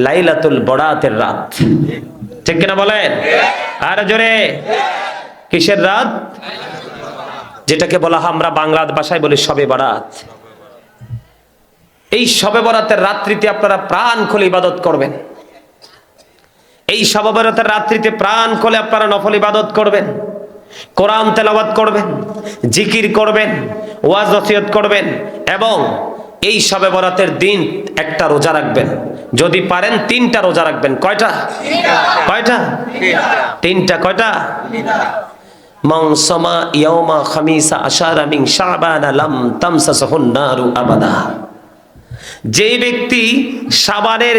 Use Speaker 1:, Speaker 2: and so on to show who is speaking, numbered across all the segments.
Speaker 1: লাইলাতুল বরাতের রাত। ঠিক কিনা বলেন? আর জোরে, কিসের রাত? যেটাকে বলা হয় আমরা বাংলা ভাষায় বলি শবে বরাত। এই শবে বরাতের রাত্রিতে আপনারা প্রাণ খুলে ইবাদত করবেন। এই শবে বরাতের রাত্রিতে প্রাণ খুলে আপনারা নফল ইবাদত করবেন, কোরআন তেলাওয়াত করবেন, জিকির করবেন, ওয়াজ নসিহত করবেন এবং এই শবে বরাতের দিন একটা রোজা রাখবেন। যদি পারেন 3টা রোজা রাখবেন। কয়টা? কয়টা? 3টা। কয়টা? মান সামা ইয়াউমা খামিসা আশারা মিন শাবান লাম তামসাসহুন নারু আবাদা। যেই ব্যক্তি শাবানের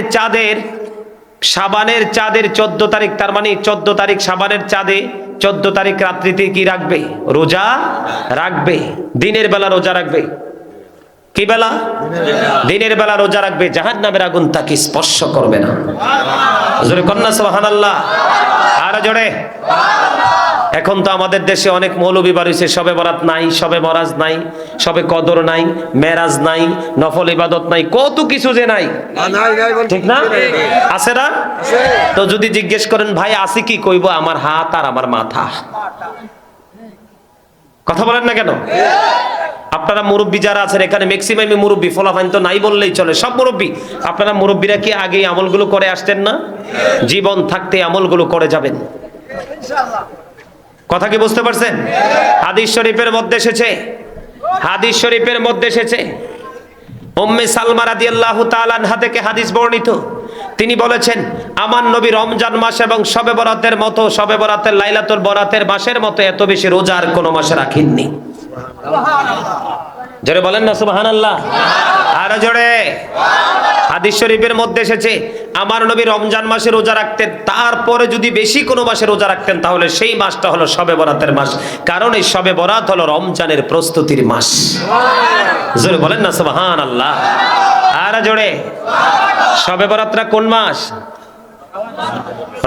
Speaker 1: চাঁদের 14 তারিখ, তার মানে 14 তারিখ শাবানের চাঁদে 14 তারিখ রাত্রিতে কি রাখবে? রোজা রাখবে। দিনের বেলা রোজা রাখবে। কি বেলা? দিনের বেলা রোজা রাখবে। জাহান্নামের আগুন তাকে স্পর্শ করবে না। জোরে কন্যা সুবহানাল্লাহ। আর জোরে। এখন তো আমাদের দেশে অনেক মৌলবী বাড়িছে, শবে বরাত নাই, শবে মরাজ নাই, শবে কদর নাই, মেরাজ নাই, নফল ইবাদত নাই, কত কিছু যে নাই। ঠিক না? আছে না? তো যদি জিজ্ঞেস করেন ভাই আছে কি, কইব আমার হাত আর আমার মাথা। কথা বলেন না কেন? আপনারা মুরব্বী যারা আছেন এখানে ম্যাক্সিমামই মুরব্বী, ফলাফাইন তো নাই বললেই চলে, সব মুরব্বী। আপনারা মুরব্বীরা কি আগে আমলগুলো করে আসতেন না? জীবন থাকতে আমলগুলো করে যাবেন। কথা কি বুঝতে পারছেন? হাদিস শরীফের মধ্যে এসেছে উম্মে সালমা রাদিয়াল্লাহু তাআলা আনহা থেকে হাদিস বর্ণিত। তিনি বলেছেন, আমার নবী রমজান মাস এবং শবে বরাতের মতো, শবে বরাতের লাইলাতুল বরাতের মাসের মতো এত বেশি রোজা আর কোনো মাসে রাখেননি। জোরে বলেন না সুবহানাল্লাহ। আর জোরে। হাদিস শরীফের মধ্যে এসেছে, আমার নবী রমজান মাসে রোজা রাখতেন, তারপরে যদি বেশি কোনো মাসে রোজা রাখতেন তাহলে সেই মাসটা হলো শবে বরাতের মাস, কারণ এই শবে বরাত হলো রমজানের প্রস্তুতির মাস। জোরে বলেন না সুবহানাল্লাহ। আর জোরে। শবে বরাতটা কোন মাস?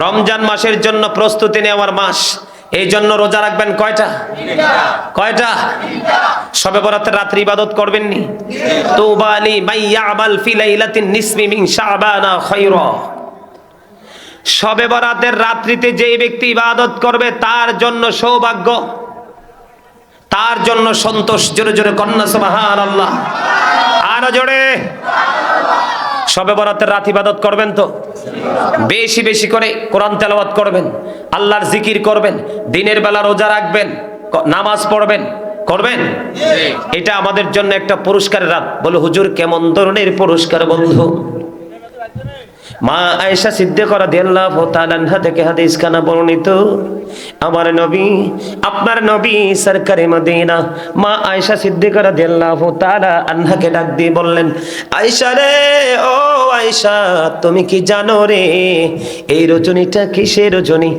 Speaker 1: রমজান মাসের জন্য প্রস্তুতি নেওয়ার মাস। এই জন্য রোজা রাখবেন কয়টা? কয়টা? শবে বরাতের রাত্রি ইবাদত করবেন নি? তুবালি মাইয়াবাল ফি লাইলাতিন নিসমি মিন শাবানা খায়রা। শবে বরাতের রাত্রিতে যেই ব্যক্তি ইবাদত করবে তার জন্য সৌভাগ্য, তার জন্য সন্তোষ। জোরে জোরে কন্যা সুবহানাল্লাহ। আর জোরে। শবে বরাতের রাত ইবাদত করবেন তো বেশি বেশি করে কোরআন তেলাওয়াত করবেন, আল্লাহর জিকির করবেন, দিনের বেলা রোজা রাখবেন, নামাজ পড়বেন। করবেন? এটা আমাদের জন্য একটা পুরস্কারের রাত। বলে হুজুর কেমন ধরনের পুরস্কার বন্ধু? মা আয়েশা সিদ্দিকা রাদিয়াল্লাহু তাআলা আনহা থেকে হাদিস খানা বর্ণিত, আমার নবী, আপনার নবী সরকারে মদিনা মা আয়েশা সিদ্দিকা রাদিয়াল্লাহু তাআলা আনহাকে ডাক দিয়ে বললেন, আয়েশা রে, ও আয়েশা, তুমি কি জানো রে এই রজনীটা কিসের রজনী?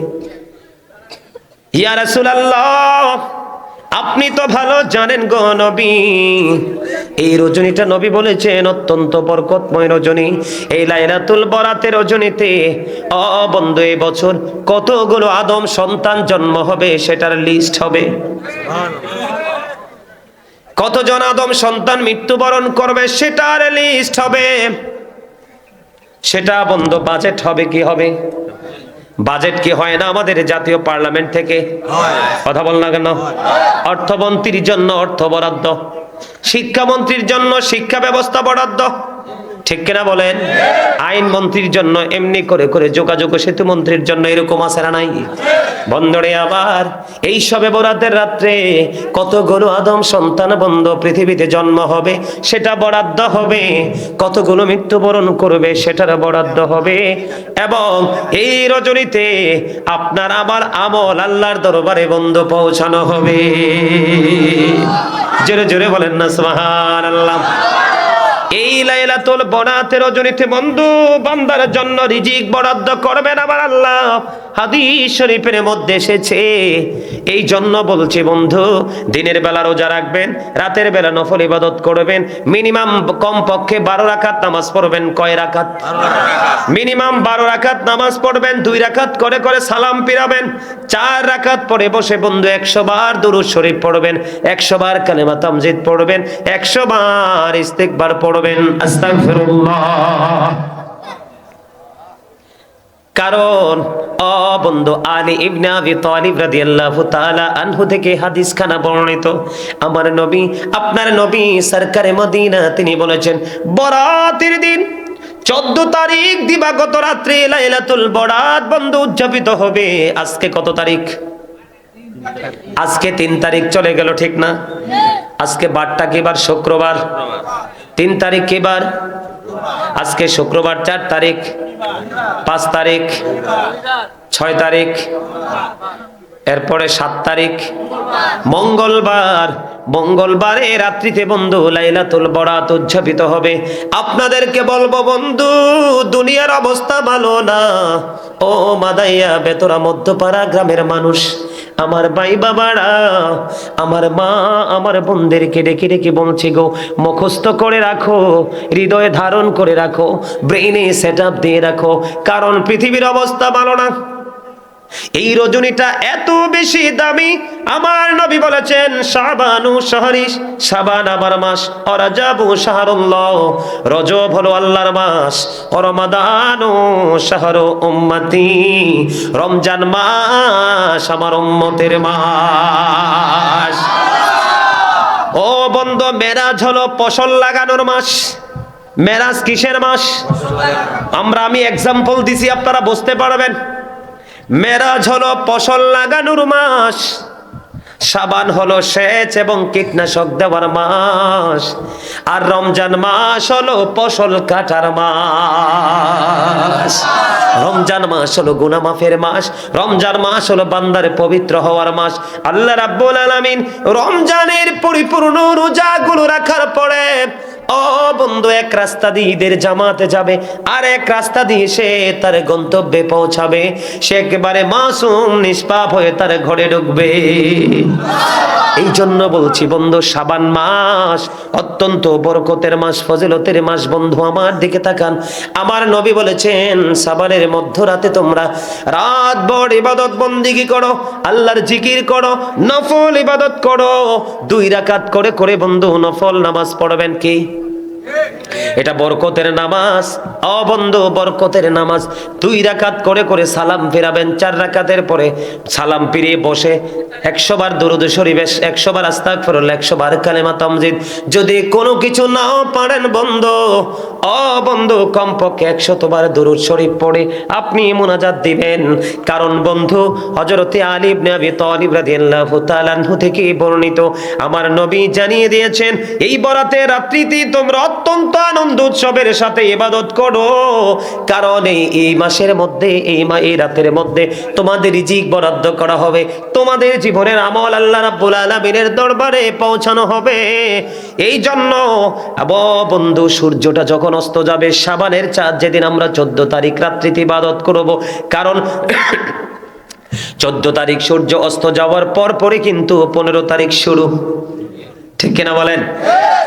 Speaker 1: ইয়া রাসূলুল্লাহ, আপনি তো ভালো জানেন গো নবী, এই রজনীটা নবী বলেছেন অত্যন্ত বরকতময় রজনী। এই লাইলাতুল বরাতের রজনীতে ও বন্ধু এই বছর কতগুলো আদম সন্তান জন্ম হবে সেটার লিস্ট হবে। কতজন আদম সন্তান মৃত্যুবরণ করবে সেটার লিস্ট হবে। সেটা বন্ধু বাজেট হবে। কি হবে? বাজেট কি হয় না আমাদের জাতীয় পার্লামেন্ট থেকে? কথা বল না কেন? অর্থমন্ত্রীর জন্য অর্থ বরাদ্দ, শিক্ষামন্ত্রীর জন্য শিক্ষা ব্যবস্থা বরাদ্দ, ঠিক কিনা বলেন? আইন মন্ত্রীর জন্য এমনি করে করে, যোগাযোগ সেতু মন্ত্রীর জন্য এরকম আছে না নাই? বন্ধুরে আবার এই শবে বরাতের রাত্রে কতগুলো আদম সন্তান বন্ধু পৃথিবীতে জন্ম হবে সেটা বরাদ্দ হবে, কতগুলো মৃত্যুবরণ করবে সেটার বরাদ্দ হবে। এবং এই রজনীতে আপনার আমার আমল আল্লাহর দরবারে বন্ধু পৌঁছানো হবে। জোরে জোরে বলেন না সুবহানাল্লাহ। এই লাইলাতুল বরাতের রজনীতে বন্ধু বান্দার জন্য রিজিক বরাদ্দ করবেন আমার আল্লাহ। হাদিস শরীফের মধ্যে এসেছে। এই জন্য বলছি বন্ধু, দিনের বেলা রোজা রাখবেন, রাতের বেলা নফল ইবাদত করবেন, মিনিমাম কমপক্ষে 12 রাকাত নামাজ পড়বেন। কয় রাকাত? মিনিমাম 12 রাকাত নামাজ পড়বেন। 2 রাকাত করে করে সালাম ফিরাবেন। 4 রাকাত পরে বসে বন্ধু 100 বার দুরূদ শরীফ পড়বেন, 100 বার কালেমা তামজিদ পড়বেন, 100 বার ইস্তিগফার পড়বেন। আস্তাগফিরুল্লাহ। কারণ বন্ধু আলী ইবনে আবি তালিব রাদিয়াল্লাহু তাআলা আনহু থেকে হাদিস খানা বর্ণিত, আমার নবী, আপনার নবী সরকারে মদিনা, তিনি বলেছেন বরাতের দিন 14 তারিখ দিবাগত রাত্রে লাইলাতুল বরাত বন্ধু উদযাপিত হবে। আজকে কত তারিখ? আজকে 3 তারিখ চলে গেল, ঠিক না? আজকে বারটা কি বার? শুক্রবার। 3 তারিখ কি বার? আজকে শুক্রবার। 4 তারিখ, 5 তারিখ, 6 তারিখ, এরপরে 7 তারিখ মঙ্গলবার। মঙ্গলবারে রাত্রিতে বন্ধু লাইলাতুল বরাত উদযাপিত হবে। আপনাদেরকে বলবো বন্ধু, দুনিয়ার অবস্থা ভালো না। ও মাদাইয়া বেতরা মধ্যপাড়া গ্রামের মানুষ, আমার ভাই বাবারা, আমার মা, আমার বোনদেরকে ডেকে ডেকে বলছি গো, মুখস্থ করে রাখো, হৃদয়ে ধারণ করে রাখো, ব্রেইনে সেট আপ দিয়ে রাখো, কারণ পৃথিবীর অবস্থা ভালো না। এই রজনীটা এত বেশি দামি, আমার নবী বলেছেন শাবানু শাহরি, শাবান আমার মাস, রাজাবু শাহরুল্লাহ, রজব হলো আল্লাহর মাস, রমাদানু শাহরু উম্মতি, রমজান মাস আমার উম্মতের মাস। ও বন্ধু, মেরাজ হলো ফসল লাগানোর মাস। মেরাজ কিসের মাস? আমি এক্সাম্পল দিছি, আপনারা বুঝতে পারবেন। মেরাজ হলো ফসল লাগানোর মাস, শাবান হলো সেচ এবং কীটনাশক দেওয়ার মাস, আর রমজান মাস হলো ফসল কাটার মাস। রমজান মাস হলো গুনাহ মাফের মাস, রমজান মাস হলো বান্দার পবিত্র হওয়ার মাস। আল্লাহ রাব্বুল আলামিন রমজানের পরিপূর্ণ রোজাগুলো রাখার পরে ও বন্ধু এক রাস্তা দিয়ে ঈদের জামাতে যাবে, আর এক রাস্তা দিয়ে সে তার গন্তব্যে পৌঁছাবে। সে একেবারে মাসুম নিষ্পাপ হয়ে তার ঘরে ঢুকবে। এই জন্য বলছি বন্ধু, শাবান মাস অত্যন্ত বরকতের মাস, ফজিলতের মাস। বন্ধু আমার দিকে তাকান, আমার নবী বলেছেন শাবানের মধ্যরাতে তোমরা রাতভর ইবাদত বন্দেগী করো, আল্লাহর জিকির করো, নফল ইবাদত করো। 2 রাকাত করে করে বন্ধু নফল নামাজ পড়বেন। কি এটা? বরকতের নামাজ। ও বন্ধু, বরকতের নামাজ। 2 রাকাত করে করে সালাম ফিরাবেন। 4 রাকাতের পরে সালাম ফিরিয়ে বসে 100 বার দরুদ শরীফ, 100 বার আস্তাগফিরুল্লাহ, 100 বার কালেমা তামজিদ। যদি কোনো কিছু নাও পারেন বন্ধু, ও বন্ধু, কমপক্ষে 100 বার দরুদ শরীফ পড়ে আপনি মুনাজাত দিবেন। কারণ বন্ধু, হযরতে আলী ইবনে আবি তালিব রাদিয়াল্লাহু তাআলা আনহু থেকে বর্ণিত, আমার নবী জানিয়ে দিয়েছেন এই বরাতের রাত্রিতে তোমরা অত্যন্ত আনন্দ উৎসবের সাথে ইবাদত করো, কারণ এই মাসের মধ্যে, এই রাতের মধ্যে তোমাদের রিজিক বরাদ্দ করা হবে, তোমাদের জীবনের আমল আল্লাহ রাব্বুল আলামিনের দরবারে পৌঁছানো হবে। এই জন্য বন্ধু, সূর্যটা যখন অস্ত যাবে, শাবানের চাঁদ যেদিন আমরা 14 তারিখ রাত্রিতে ইবাদত করব, কারণ 14 তারিখ সূর্য অস্ত যাওয়ার পর পরে কিন্তু 15 তারিখ শুরু, ঠিক কিনা বলেন?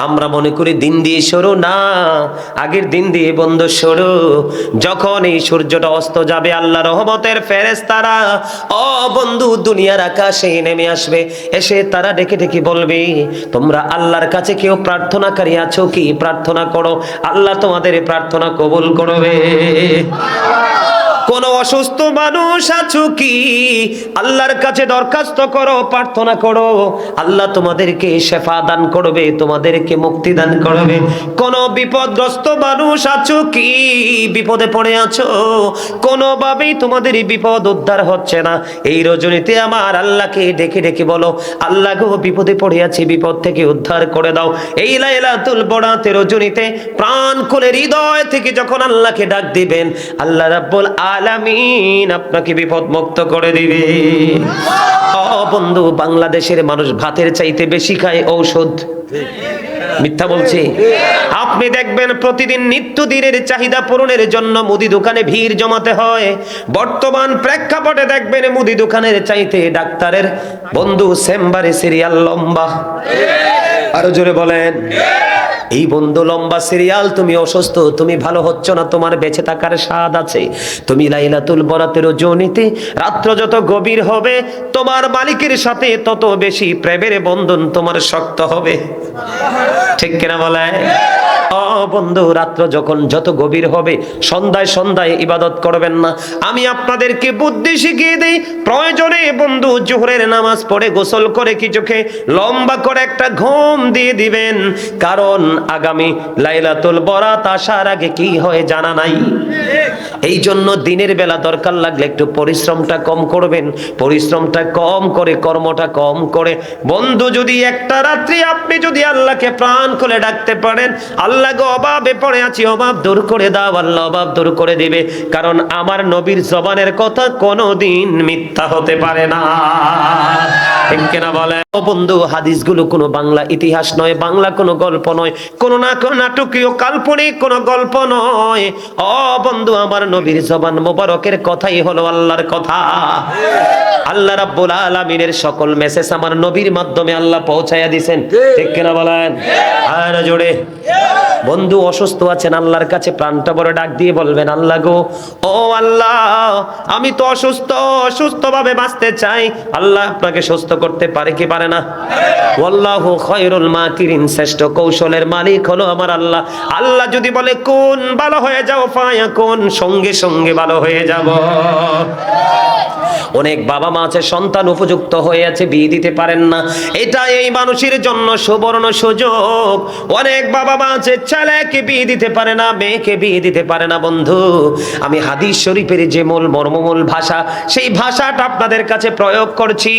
Speaker 1: আমরা মনে করি দিন দিয়ে শুরু, না, আগের দিন দিয়ে বন্ধু শুরু। যখন এই সূর্যটা অস্ত যাবে, আল্লাহ রহমতের ফেরেশতারা ও বন্ধু দুনিয়ার আকাশে নেমে আসবে। এসে তারা ডেকে ডেকে বলবে, তোমরা আল্লাহর কাছে কেউ প্রার্থনাকারী আছো কি? প্রার্থনা করো, আল্লাহ তোমাদের প্রার্থনা কবুল করবে। কোন অসুস্থ মানুষ আছো কি? আল্লাহর কাছে দরখাস্ত করো, প্রার্থনা করো, আল্লাহ তোমাদেরকে শেফা দান করবে, তোমাদেরকে মুক্তি দান করবে। কোন বিপদগ্রস্ত মানুষ আছো কি? বিপদে পড়ে আছো, কোনোভাবেই তোমাদের বিপদ উদ্ধার হচ্ছে না, এই রজনীতে আমার আল্লাহকে ডেকে ডেকে বলো, আল্লাহ গো, বিপদে পড়ে আছি, বিপদ থেকে উদ্ধার করে দাও। এই লাইলাতুল বরাতের রজনীতে প্রাণ খুলে হৃদয় থেকে যখন আল্লাহকে ডাক দিবেন, আল্লাহ রাব্বুল আলামিন আপনাকে বিপদ মুক্ত করে দিবে। ও বন্ধু, বাংলাদেশের মানুষ ভাতের চাইতে বেশি খায় ঔষধ। মিথ্যা বলছি? আপনি দেখবেন প্রতিদিন নিত্যদিনের চাহিদা পূরণের জন্য মুদি দোকানে ভিড় জমাতে হয়। বর্তমান প্রেক্ষাপটে দেখবেন মুদি দোকানের চাইতে ডাক্তারের বন্ধু চেম্বারে সিরিয়াল লম্বা। আরো জোরে বলেন। এই বন্ধু লম্বা সিরিয়াল, তুমি অসুস্থ, তুমি ভালো হচ্ছ না, তোমার বেঁচে থাকার স্বাদ আছে, তুমি লাইলাতুল বরাতের রজনীতে রাত্র যত গভীর হবে, তোমার মালিকের সাথে তত বেশি প্রেমের বন্ধন তোমার শক্ত হবে, ঠিক কিনা বলে? ও বন্ধু, রাত্র যখন যত গভীর হবে সন্ধ্যায় সন্ধ্যায় ইবাদত করবেন না। আমি আপনাদেরকে বুদ্ধি শিখিয়ে দেই, প্রয়োজনে বন্ধু জোহরের নামাজ পড়ে গোসল করে কিছু খেয়ে লম্বা করে একটা ঘুম দিয়ে দিবেন, কারণ আগামী লাইলাতুল বরাত আসার আগে কি হয় জানা নাই। এই জন্য দিনের বেলা দরকার লাগলে একটু পরিশ্রমটা কম করবেন, পরিশ্রমটা কম করে কর্মটা কম করে বন্ধু যদি একটা রাত্রি আপনি যদি আল্লাহকে প্রাণ খুলে ডাকতে পারেন, আল্লাহ গো অভাবে পড়ে আছি, অভাব দূর করে দাও, আল্লাহ অভাব দূর করে দিবে। কারণ আমার নবীর জবানের কথা কোনোদিন মিথ্যা হতে পারে না, ঠিক কিনা বলে? ও বন্ধু, হাদিসগুলো কোনো বাংলা ইতিহাস নয়, বাংলা কোনো গল্প নয়, কোনো না কোনো নাটকীয় কাল্পনিক কোনো গল্প নয়। ও বন্ধু, আমার নবীর জবান মোবারকের কথাই হলো আল্লাহর কথা। আল্লাহ রাব্বুল আলামিনের সকল মেসেজ আমার নবীর মাধ্যমে আল্লাহ পৌঁছায়া দিবেন, ঠিক কিনা বলেন? আর জোরে বন্ধু, অসুস্থ আছেন, আল্লাহর কাছে প্রাণটা বড় ডাক দিয়ে বলবেন, আল্লাহ গো, ও আল্লাহ, আমি তো অসুস্থ, অসুস্থভাবে বাঁচতে চাই, আল্লাহ আপনাকে সুস্থ করতে পারে কি পারে না? ওয়াল্লাহু খায়রুল মাকিরিন, শ্রেষ্ঠ কৌশলের মালিক হলো আমার আল্লাহ। আল্লাহ যদি বলে কোন ভালো হয়ে যাও, ফায়াকুন, সঙ্গে সঙ্গে ভালো হয়ে যাব। অনেক বাবা মা আছে সন্তান উপযুক্ত হয়ে আছে, বিয়ে দিতে পারেন না, এটা এই মানুষের জন্য সুবর্ণ সুযোগ। অনেক বাবা মা আছে ছেলেকে বিয়ে দিতে পারে না, মেয়েকে বিয়ে দিতে পারে না। বন্ধু, আমি হাদিস শরীফের যে মূল মর্মমূল ভাষা, সেই ভাষাটা আপনাদের কাছে প্রয়োগ করছি।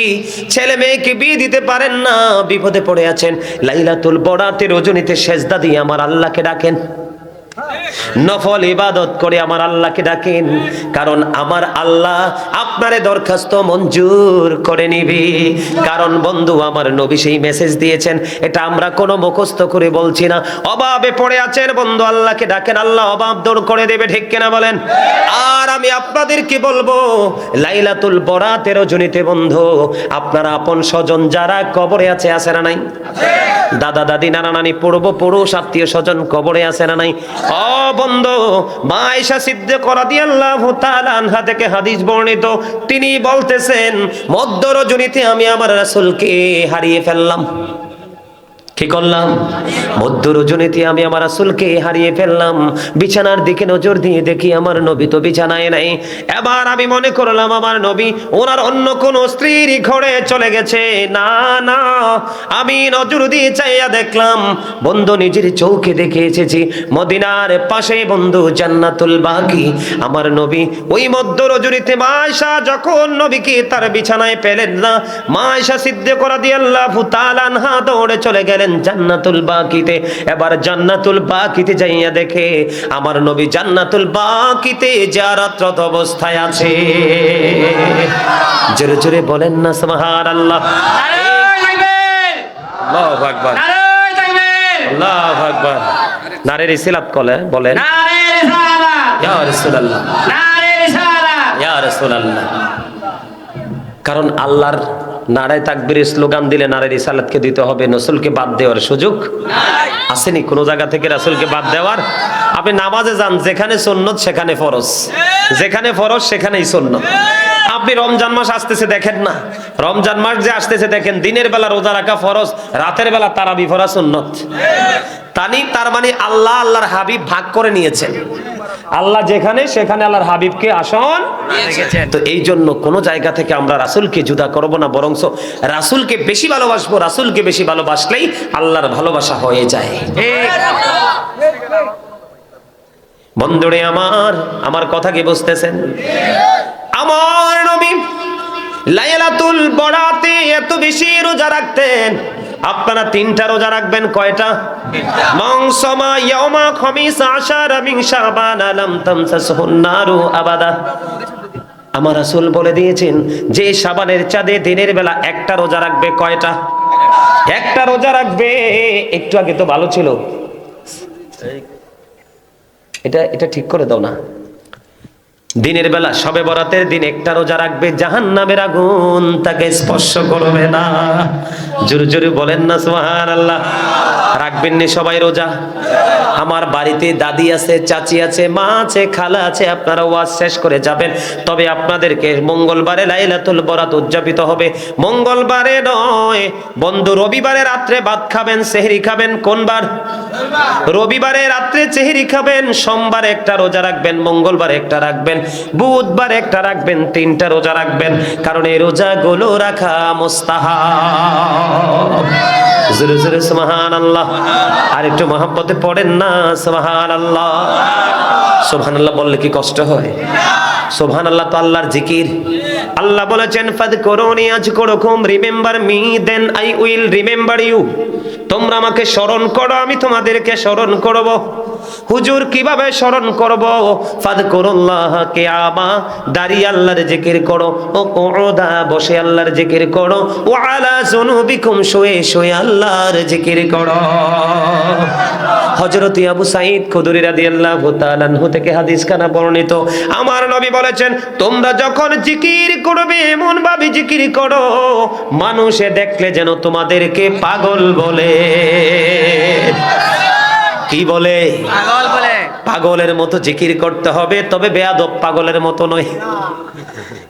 Speaker 1: ছেলে মেয়েকে বিয়ে দিতে পারেন না, বিপদে পড়ে আছেন, লাইলাতুল বরাতের রজনীতে সেজদা দিয়ে আমার আল্লাহকে ডাকেন, নফল ইবাদত করে আমার আল্লাহকে ডাকেন, কারণ আমার আল্লাহ আপনারে দরখাস্ত মঞ্জুর করে নিবে। কারণ বন্ধু, আমার নবী সেই মেসেজ দিয়েছেন, এটা আমরা কোনো মুখস্থ করে বলছি না। অভাবে পড়ে আছেন বন্ধু, আল্লাহকে ডাকেন, আল্লাহ অভাব দূর করে দেবে, ঠিক কিনা বলেন? আর আমি আপনাদেরকে বলবো, লাইলাতুল বরাতের রজনীতে বন্ধু, আপনারা আপন স্বজন যারা কবরে আছে না নাই? দাদা দাদি নানা নানি পূর্বপুরুষ আত্মীয় স্বজন কবরে আছে না নাই? ও বন্ধু, মা আয়েশা সিদ্দিকা রাদিয়াল্লাহু তাআলা আনহা থেকে হাদিস বর্ণিত, তিনি বলতেছেন, মধ্য রজনীতে আমি আমার রাসূলকে হারিয়ে ফেললাম। কি করলাম? মধ্য রজনীতে আমি আমার রাসূলকে হারিয়ে ফেললাম। বিছানার দিকে নজর দিয়ে দেখি আমার নবী তো বিছানায় নাই। এবার আমি মনে করলাম আমার নবী ওনার অন্য কোন স্ত্রীর ঘরে চলে গেছে। না না, আমি নজর দিয়ে চাইয়া দেখলাম, বন্ধু নিজের চোখে দেখে এসেছি, মদিনার পাশে বন্ধু জান্নাতুল বাকি। আমার নবী ওই মধ্য রজনীতে মা আয়েশা যখন নবীকে তার বিছানায় পেলেন না, মা আয়েশা সিদ্দিকা রাদিয়াল্লাহু তাআলা আনহা দৌড়ে চলে গেলেন জান্নাতুল বাকিতে। এবার জান্নাতুল বাকিতে যাইয়া দেখে আমার নবী জান্নাতুল বাকিতে জিয়ারতরত অবস্থায় আছে। জোরে জোরে বলেন না সুবহানাল্লাহ। আল্লাহু আকবার, আল্লাহু আকবার। নারে রিসালাত কলে বলেন, নারে রিসালাত, ইয়া রাসূলুল্লাহ, নারে রিসালাত, ইয়া রাসূলুল্লাহ। কারণ আল্লাহর নারায়ে তাকবীরের স্লোগান দিলে নারায়ে রিসালাতকে দিতে হবে, রাসূলকে বাদ দেওয়ার সুযোগ নাই। আসেনি কোন জায়গা থেকে রাসূলকে বাদ দেওয়ার? আপনি নামাজে যান, যেখানে সুন্নত সেখানে ফরজ, যেখানে ফরজ সেখানেই সুন্নত। আপনি রমজান মাস আসতেছে দেখেন না, রমজান মাস যে আসতেছে দেখেন, দিনের বেলা রোজা রাখা ফরজ, রাতের বেলা তারাবি পড়া সুন্নত। তার মানে আল্লাহ আল্লাহর হাবিব ভাগ করে নিয়েছেন। আল্লাহ যেখানে সেখানে আল্লাহর হাবিবকে আসন রেখেছেন। তো এই জন্য কোন জায়গা থেকে আমরা রাসূলকে জুদা করব না, বরং রাসূলকে বেশি ভালোবাসবো। রাসূলকে বেশি ভালোবাসলেই আল্লাহর ভালোবাসা হয়ে যায়। বন্ধুরে আমার কথা কি বুঝতেছেন? আমার নবী লাইলাতুল বরাতে এত বেশি রোজা রাখতেন। আপনারা 3টা রোজা রাখবেন, কয়টা? মানসামা ইয়াউমা খামিস আশারা মিন শাবান লাম তামসাসহুন নারু আবাদা। আমার রাসূল বলে দিয়েছেন, যে শাবানের চাঁদে দিনের বেলা একটা রোজা রাখবে, কয়টা? একটা রোজা রাখবে। একটু আগে তো ভালো ছিল, এটা ঠিক করে দাও না। দিনের বেলা শবে বরাতের দিন একটা রোজা রাখবে, জাহান্নামের আগুন তাকে স্পর্শ করবে না। জোরে জোরে বলেন না সুবহানাল্লাহ। রাখবেন নি সবাই রোজা? আমার বাড়িতে দাদি আছে, চাচি আছে, মা আছে, খালা আছে, আপনারা ওয়াজ শেষ করে যাবেন। তবে আপনাদেরকে মঙ্গলবারে লাইলাতুল বরাত উদযাপিত হবে। মঙ্গলবারে নয় বন্ধু, রবিবারে রাত্রে ভাত খাবেন, সেহরি খাবেন। কোন বার? রবিবারে রাত্রে সেহরি খাবেন, সোমবারে একটা রোজা রাখবেন, মঙ্গলবারে একটা রাখবেন, বুধবারে একটা রাখবেন, 3টা রোজা রাখবেন। কারণ এই রোজাগুলো রাখা মুস্তাহাব। জোরে জোরে সুবহানাল্লাহ। আর একটু মহব্বতে পড়েন না সুবহানাল্লাহ। সুবহানাল্লাহ বললে কি কষ্ট হয়? সুবহানাল্লাহ তো আল্লাহর জিকির। আল্লাহ বলেছেন ফাযকুরুনি আযকুরুকুম, remember me then I will remember you. তোমরা আমাকে স্মরণ করো, আমি তোমাদেরকে স্মরণ করব। হুজুর কিভাবে স্মরণ করব? ফাযকুরুল্লাহ কিয়ামা, দাঁড়িয়ে আল্লাহর জিকির করো, ও কুউদা, বসে আল্লাহর জিকির করো, ওয়া আলা যুনুবিকুম, শুয়ে শুয়ে আল্লাহর জিকির করো। হযরত আবু সাঈদ খুদরি রাদিয়াল্লাহু তাআলা আনহু থেকে হাদিস খানা বর্ণিত, আমার নবী বলেছেন তোমরা যখন জিকির করবে এমন ভাবে জিকির করো মানুষে দেখলে যেন তোমাদেরকে পাগল বলে। কি বলে? পাগল বলে। পাগলের মতো জিকির করতে হবে, তবে বেয়াদব পাগলের মতো নয়।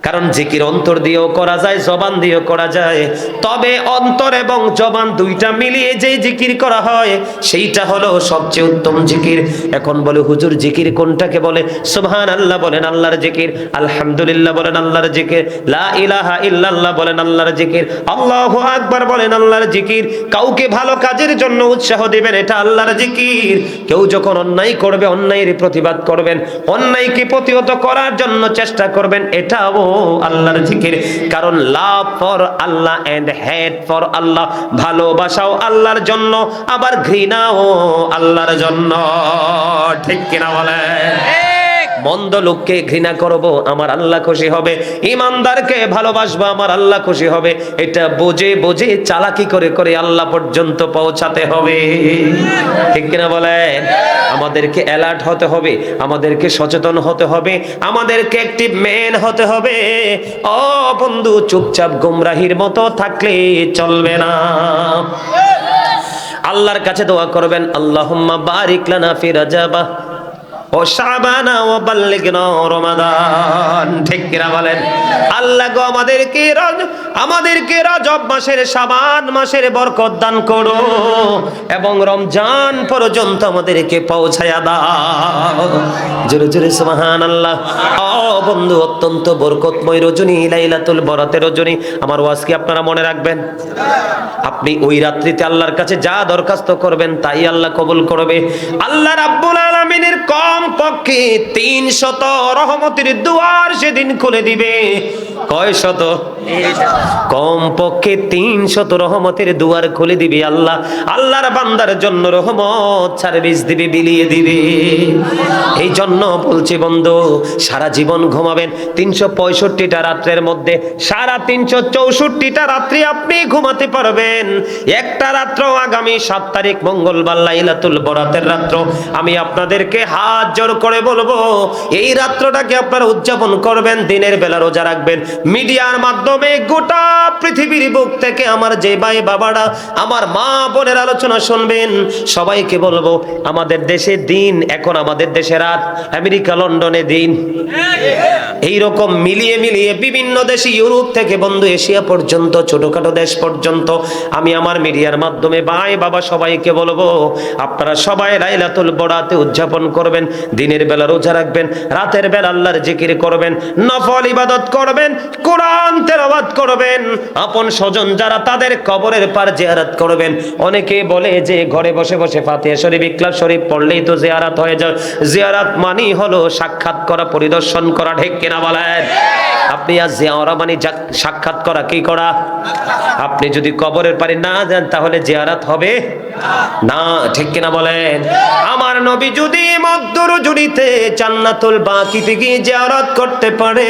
Speaker 1: কারণ জিকির অন্তর দিয়েও করা যায়, জবান দিয়েও করা যায়। তবে অন্তর এবং জবান দুইটা মিলিয়ে যেই জিকির করা হয় সেইটা হলো সবচেয়ে উত্তম জিকির। এখন বলে হুজুর জিকির কোনটাকে বলে? সুবহানাল্লাহ বলেন আল্লাহর জিকির, আলহামদুলিল্লাহ বলেন আল্লাহর জিকির, লা ইলাহা ইল্লাল্লাহ বলেন আল্লাহর জিকির, আল্লাহু আকবার বলেন আল্লাহর জিকির। কাউকে ভালো কাজের জন্য উৎসাহ দিবেন, এটা আল্লাহর জিকির। কেউ যখন অন্যায় করবে অন্যায়ের প্রতিবাদ করবেন, অন্যায়কে প্রতিহত করার জন্য চেষ্টা করবেন, এটাও আল্লাহর জিকির। কারণ love for Allah and hate for Allah, ভালোবাসাও আল্লাহর জন্য, আবার ঘৃণাও আল্লাহর জন্য। ঠিক কিনা বলেন? মন্দ লোককে ঘৃণা করব, আমার আল্লাহ খুশি হবে। ইমানদারকে ভালোবাসবো, আমার আল্লাহ খুশি হবে। এটা বুঝে বুঝে চালাকি করে করে আল্লাহ পর্যন্ত পৌঁছাতে হবে। ঠিক কিনা বলেন? আমাদেরকে অ্যালার্ট হতে হবে, আমাদেরকে সচেতন হতে হবে, আমাদেরকে অ্যাক্টিভ ম্যান হতে হবে। ও বন্ধু, চুপচাপ গুমরাহির মতো থাকলে চলবে না। আল্লাহর কাছে দোয়া করবেন, আল্লাহুম্মা বারিক লানা ফি রাজাবা ও শাবানা ও বাল্লিগনা রমাদান। ঠিক কিনা বলেন? আল্লাহ গো আমাদেরকে রজব মাসের, শাবান মাসের বরকত দান করো এবং রমজান পর্যন্ত আমাদেরকে পৌঁছায়া দাও। জোরে জোরে সুবহানাল্লাহ। ও বন্ধু, অত্যন্ত বরকতময় রজনী, লাইলাতুল বরাতের রজনী। আমার ওয়াজ কি আপনারা মনে রাখবেন? আপনি ওই রাত্রিতে আল্লাহর কাছে যা দরখাস্ত করবেন তাই আল্লাহ কবুল করবে। আল্লাহ রাব্বুল আলামিনের কমপক্ষে 300 রহমতের দুয়ার সেদিন খুলে দিবে। কয় শত? কমপক্ষে 300 রহমতের দুয়ার খুলে দিবে আল্লাহ। আল্লাহর বান্দার জন্য রহমত সার্ভিস দিবে, বিলিয়ে দিবে। এই জন্য বলছি বন্ধু, সারা জীবন ঘুমাবেন 365টা রাত্রের মধ্যে, সারা 364টা রাত্রি আপনি ঘুমাতে পারবেন। একটা রাত্র আগামী 7 তারিখ মঙ্গলবার লাইলাতুল বরাতের রাত্র, আমি আপনাদেরকে হাত জোর করে বলবো এই রাত্রটাকে আপনারা উদযাপন করবেন, দিনের বেলা রোজা রাখবেন। মিডিয়ার মাধ্যমে গোটা পৃথিবীর বুক থেকে আমার যে ভাই বাবারা, আমার মা বোনের আলোচনা শুনবেন, সবাইকে বলবো আমাদের দেশে দিন, এখন আমাদের দেশে রাত, আমেরিকা লন্ডনে দিন। এইরকম মিলিয়ে মিলিয়ে বিভিন্ন দেশে, ইউরোপ থেকে বন্ধু এশিয়া পর্যন্ত, ছোটখাটো দেশ পর্যন্ত আমি আমার মিডিয়ার মাধ্যমে ভাই বাবা সবাইকে বলবো আপনারা সবাই লাইলাতুল বরাতে উদযাপন করবেন, দিনের বেলা রোজা রাখবেন, রাতের বেলা আল্লাহর জিকির করবেন, নফল ইবাদত করবেন, কোরআন তেলাওয়াত করবেন, আপন স্বজন যারা তাদের কবরের পার জিয়ারত করবেন। অনেকে বলে যে ঘরে বসে বসে ফাতিহা শরীফ, ইখলাস শরীফ পড়লেই তো জিয়ারত হয়ে যায়। জিয়ারত মানে হলো সাক্ষাৎ করা, পরিদর্শন করা। ঠিক কিনা বলেন? আপনি আজ জিয়ারা মানে সাক্ষাৎ করা, কি করা? আপনি যদি কবরের পারে না যান তাহলে জিয়ারত হবে না। ঠিক কিনা বলেন? আমার নবী যদি মদ্দুর জুড়িতে জান্নাতুল বাকিতে গিয়ে জিয়ারত করতে পারে,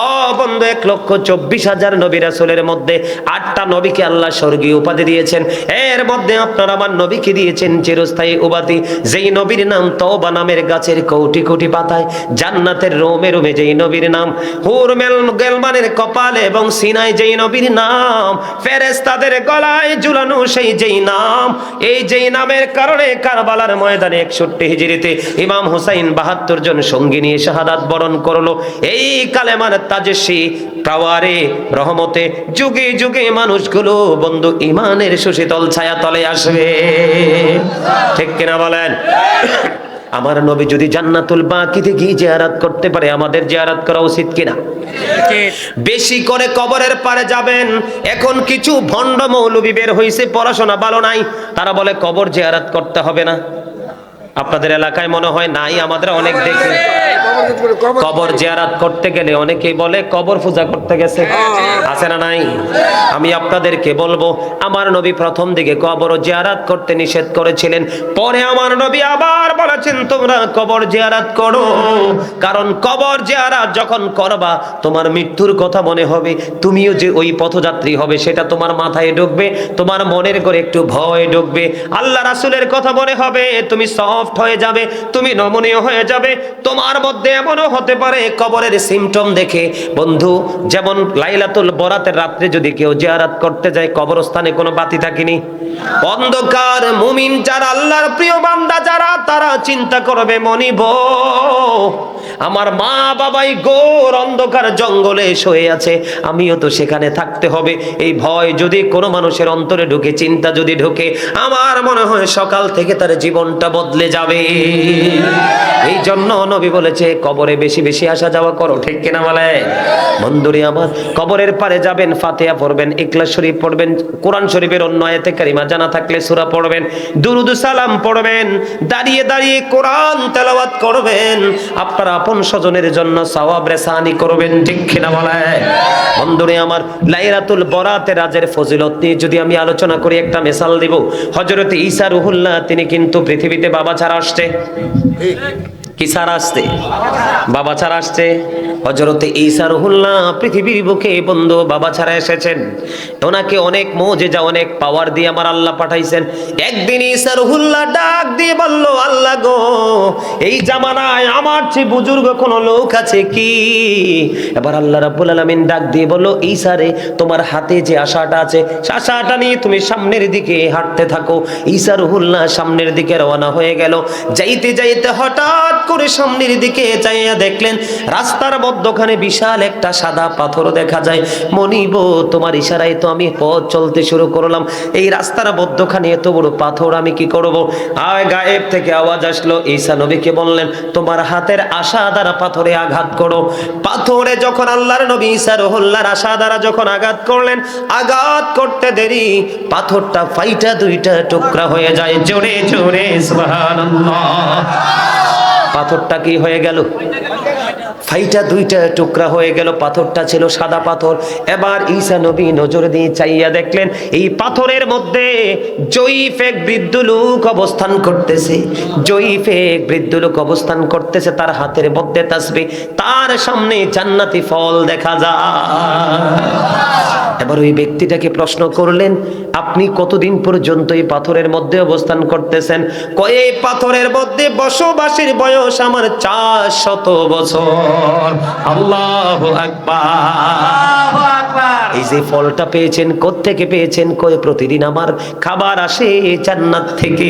Speaker 1: ও বন্ধু 1,24,000 নবী রাসূলের মধ্যে 8টা নবীকে আল্লাহ স্বর্গীয় উপাধি দিয়েছেন। এর মধ্যে আপনারা আমার নবীকে দিয়েছেন চিরস্থায়ী উপাধি, যেই নবীর নাম তওবা নামের গাছের কোটি কোটি পাতায়, জান্নাতের রোমে রোমে যেই নবীর নাম, হুর হুর গেলমানের কপালে এবং সিনায় যেই নবীর নাম, ফেরেশতাদের গলায় ঝুলানো সেই যেই নাম, এই যেই নামের কারণে কারবালার ময়দানে 61 হিজরিতে ইমাম হুসাইন 72 জন সঙ্গী নিয়ে শাহাদাত বরণ করলো। এই কালেমার তাজেশি টাওয়ারে রহমতে যুগে যুগে মানুষগুলো বন্ধু ইমানের সুশীতল ছায়া তলে আসবে। ঠিক কিনা বলেন? আমার নবী যদি জান্নাতুল বাকিতে গিয়ে জিয়ারত করতে পারে, আমাদের জিয়ারত করা উচিত কিনা? বেশি করে কবরের পারে যাবেন। এখন কিছু ভণ্ড মৌলবী বের হইছে, পড়াশোনা ভালো নাই, তারা বলে কবর জিয়ারত করতে হবে না। আপনাদের এলাকায় মনে হয় নাই, আমাদের অনেক দেখি কবর জিয়ারত করতে গেলে অনেকেই বলে কবর পূজা করতে গেছে, আছে না নাই? আমি আপনাদেরকে বলবো, আমার নবী প্রথম দিকে কবর জিয়ারত করতে নিষেধ করেছিলেন, পরে আমার নবী আবার বলেছেন তোমরা কবর জিয়ারত করো, কারণ কবর জিয়ারত যখন করবা তোমার মৃত্যুর কথা মনে হবে, তুমিও যে ওই পথযাত্রী হবে সেটা তোমার মাথায় ঢুকবে, তোমার মনের করে একটু ভয় ঢুকবে, আল্লাহ রাসূলের কথা মনে হবে, তুমি সফট হয়ে যাবে, তুমি নমনীয় হয়ে যাবে। তোমার মধ্যে এমনও হতে পারে কবরের সিমটম দেখে বন্ধু, যেমন লাইলাতুল বরাতের রাত্রে যদি কেউ জিয়ারত করতে যায়, কবরস্থানে কোনো বাতি থাকেনি, অন্ধকার, মুমিন যারা আল্লাহর প্রিয় বান্দা যারা, তারা চিন্তা করবে মনিব আমার মা বাবাই গোর অন্ধকার জঙ্গলে শুয়ে আছে, আমিও তো সেখানে থাকতে হবে। এই ভয় যদি কোনো মানুষের অন্তরে ঢুকে, চিন্তা যদি ঢুকে, আমার মনে হয় সকাল থেকে তার জীবনটা বদলে যাবে। এই জন্য নবী বলেছে কবরে বেশি বেশি আসা যাওয়া করো। ঠিক কিনা বলে? বন্ধুরে আমার, কবরের পারে যাবেন, ফাতিহা পড়বেন, ইখলাস শরীফ পড়বেন, কোরআন শরীফের অন্য আয়াতে কারিমা জানা থাকলে সূরা পড়বেন, দুরুদ সালাম পড়বেন, দাঁড়িয়ে দাঁড়িয়ে কোরআন তেলাওয়াত করবেন, আপনার আপন স্বজনের জন্য সওয়াব রেসানি করবেন। ঠিক কিনা বলে? বন্ধুরে আমার, লাইলাতুল বরাতের রাজের ফজিলত নিয়ে যদি আমি আলোচনা করি, একটা মিসাল দিব। হযরত ঈসা রুহুল্লাহ তিনি কিন্তু পৃথিবীতে বাবা ছাড়া আসছে। কি ছাড়া আসছে? বাবা ছাড়া আসছে। হযরতে ঈসা রুহুল্লাহ পৃথিবীর বুকে বন্ধু বাবা ছাড়া এসেছেন। ওনাকে অনেক মুজিজা, অনেক পাওয়ার দিয়ে আমার আল্লাহ পাঠাইছেন। একদিন ঈসা রুহুল্লাহ ডাক দিয়ে বলল, আল্লাহ গো, এই জামানায় আমার চেয়ে বুজুর্গ কোন লোক আছে কি? এবার আল্লাহ রাব্বুল আলামিন ডাক দিয়ে বলল, ঈসা রে, তোমার হাতে যে আশাটা আছে, আশাটা নিয়ে তুমি সামনের দিকে হাঁটতে থাকো। ঈসা রুহুল্লাহ সামনের দিকে রওনা হয়ে গেল। যাইতে যাইতে হঠাৎ করে সামনের দিকে চাইয়া দেখলেন রাস্তার মধ্যখানে বিশাল একটা সাদা পাথর দেখা যায়। মনিব, তোমার ইশারায় তো আমি পথ চলতে শুরু করলাম, এই রাস্তার মধ্যখানে এত বড় পাথর আমি কি করব? আর গায়েব থেকে আওয়াজ আসলো, ঈসা নবীকে বললেন তোমার হাতের আশা দ্বারা পাথরে আঘাত করো। পাথরে যখন আল্লাহর নবী ঈসা রুহুল্লাহর আশা দ্বারা যখন আঘাত করলেন, আঘাত করতে দেরি পাথরটা ফাইটা দুইটা টুকরা হয়ে যায়। জোরে জোরে সুবহানাল্লাহ। পাথরটা কি হয়ে গেল? ফাইটা দুইটা টুকরা হয়ে গেল। পাথরটা ছিল সাদা পাথর। এবার ঈসা নবী নজর দিয়ে চাইয়া দেখলেন এই পাথরের মধ্যে জয়ীফ এক বৃদ্ধ লোক অবস্থান করতেছে। জয়ীফ এক বৃদ্ধ লোক অবস্থান করতেছে, তার হাতের মধ্যে তাসবিহ, তার সামনে জান্নাতি ফল দেখা যায়। এবার ওই ব্যক্তিটাকে প্রশ্ন করলেন, আপনি কতদিন পর্যন্ত এই পাথরের মধ্যে অবস্থান করতেছেন? কয়, এই পাথরের মধ্যে বসবাসের বয়স আমার 400 বছর। আল্লাহু আকবার। এই যে ফলটা পেয়েছেন কোত্থেকে পেয়েছেন? কয়, প্রতিদিন আমার খাবার আসে জান্নাত থেকে।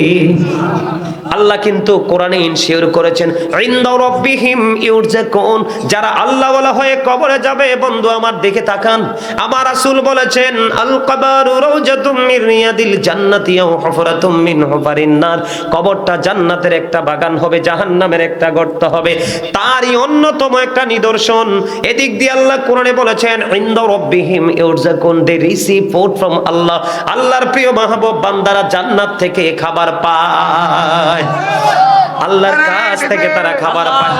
Speaker 1: আল্লাহ কিন্তু কোরআনে ইনশিওর করেছেন, ইনদা রাব্বিহিম ইউরজাকুন, যারা আল্লাহ ওয়ালা হয়ে কবরে যাবে বন্ধু আমার দিকে তাকান। আমার রাসূল বলেছেন, আল কবরু রাউজাতুম মির রিয়াদিল জান্নাতি আও হুফরাতুম মিন হুফারিন নার, কবরটা জান্নাতের একটা বাগান হবে, জাহান্নামের একটা গর্ত হবে, তারই অন্যতম একটা নিদর্শন। এদিক দিয়ে আল্লাহ কোরআনে বলেছেন, ইনদা রাব্বিহিম ইউরজাকুন, দে রিসিভ ফুড ফ্রম আল্লাহ, আল্লাহর প্রিয় মাহবুব বান্দারা জান্নাত থেকে খাবার পায়, আল্লাহর কাছ থেকে তারা খাবার পায়।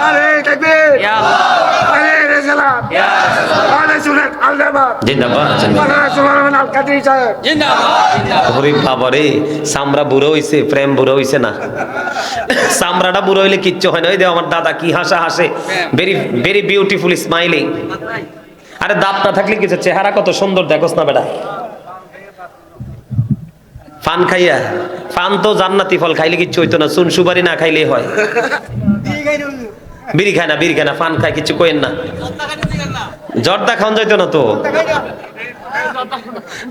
Speaker 1: আরে তাকবীর, ইয়া আল্লাহ, আরে রিসালাত, ইয়া সালাম, আরে সুন্নাত আল-জামাত জিন্দাবাদ, সুবহানাল্লাহ, আল কাদির সাহেব জিন্দাবাদ। ওরে বাবা রে, সামরা বুড়ো হইছে, প্রেম বুড়ো হইছে না। সামরাটা বুড়ো হইলে কিচ্ছু হয় না। ওই দেখো আমার দাদা কি হাসা হাসে, ভেরি ভেরি বিউটিফুল স্মাইলিং। আরে দাঁত না থাকলে কিছু, চেহারা কত সুন্দর দেখোস না বেটা। পান খাইয়া, পান তো জান্নাতি ফল, খাইলে কিচ্ছু হইতো না, চুন সুপারি না খাইলেই হয়। বিড়ি খায় না পান খায়, কিছু কইেন না। জর্দা খাওয়ান যাইতো না তো,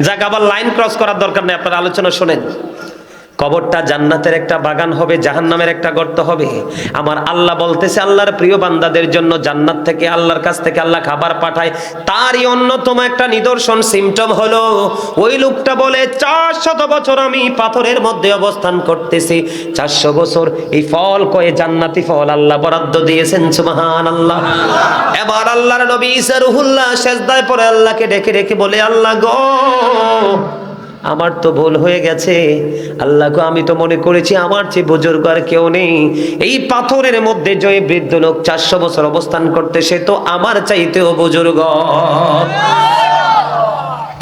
Speaker 1: যাক আবার লাইন ক্রস করার দরকার নেই, আপনার আলোচনা শোনেন। কবরটা জান্নাতের একটা বাগান হবে, জাহান্নামের একটা গর্ত হবে। আমার আল্লাহ বলতেছে আল্লাহর প্রিয় বান্দাদের জন্য জান্নাত থেকে, আল্লাহর কাছ থেকে আল্লাহ খাবার পাঠায়। তারই অন্যতম একটা নিদর্শন, সিমটম হলো ওই লোকটা বলে 400 বছর আমি পাথরের মধ্যে অবস্থান করতেছি, 400 বছর এই ফল কয়ে জান্নাতি ফল আল্লাহ বরাদ্দ দিয়েছেন। সুবহানাল্লাহ। এবার আল্লাহর নবী ঈসা রুহুল্লাহ সেজদায় পড়ে আল্লাহকে ডেকে ডেকে বলে, আল্লাহ গো, আমার তো ভুল হয়ে গেছে। আল্লাহকে আমি তো মনে করেছি আমার চেয়ে বুজুর্গ আর কেউ নেই। এই পাথরের মধ্যে যে বৃদ্ধ লোক 400 বছর অবস্থান করতে, সে তো আমার চাইতেও বুজুর্গ।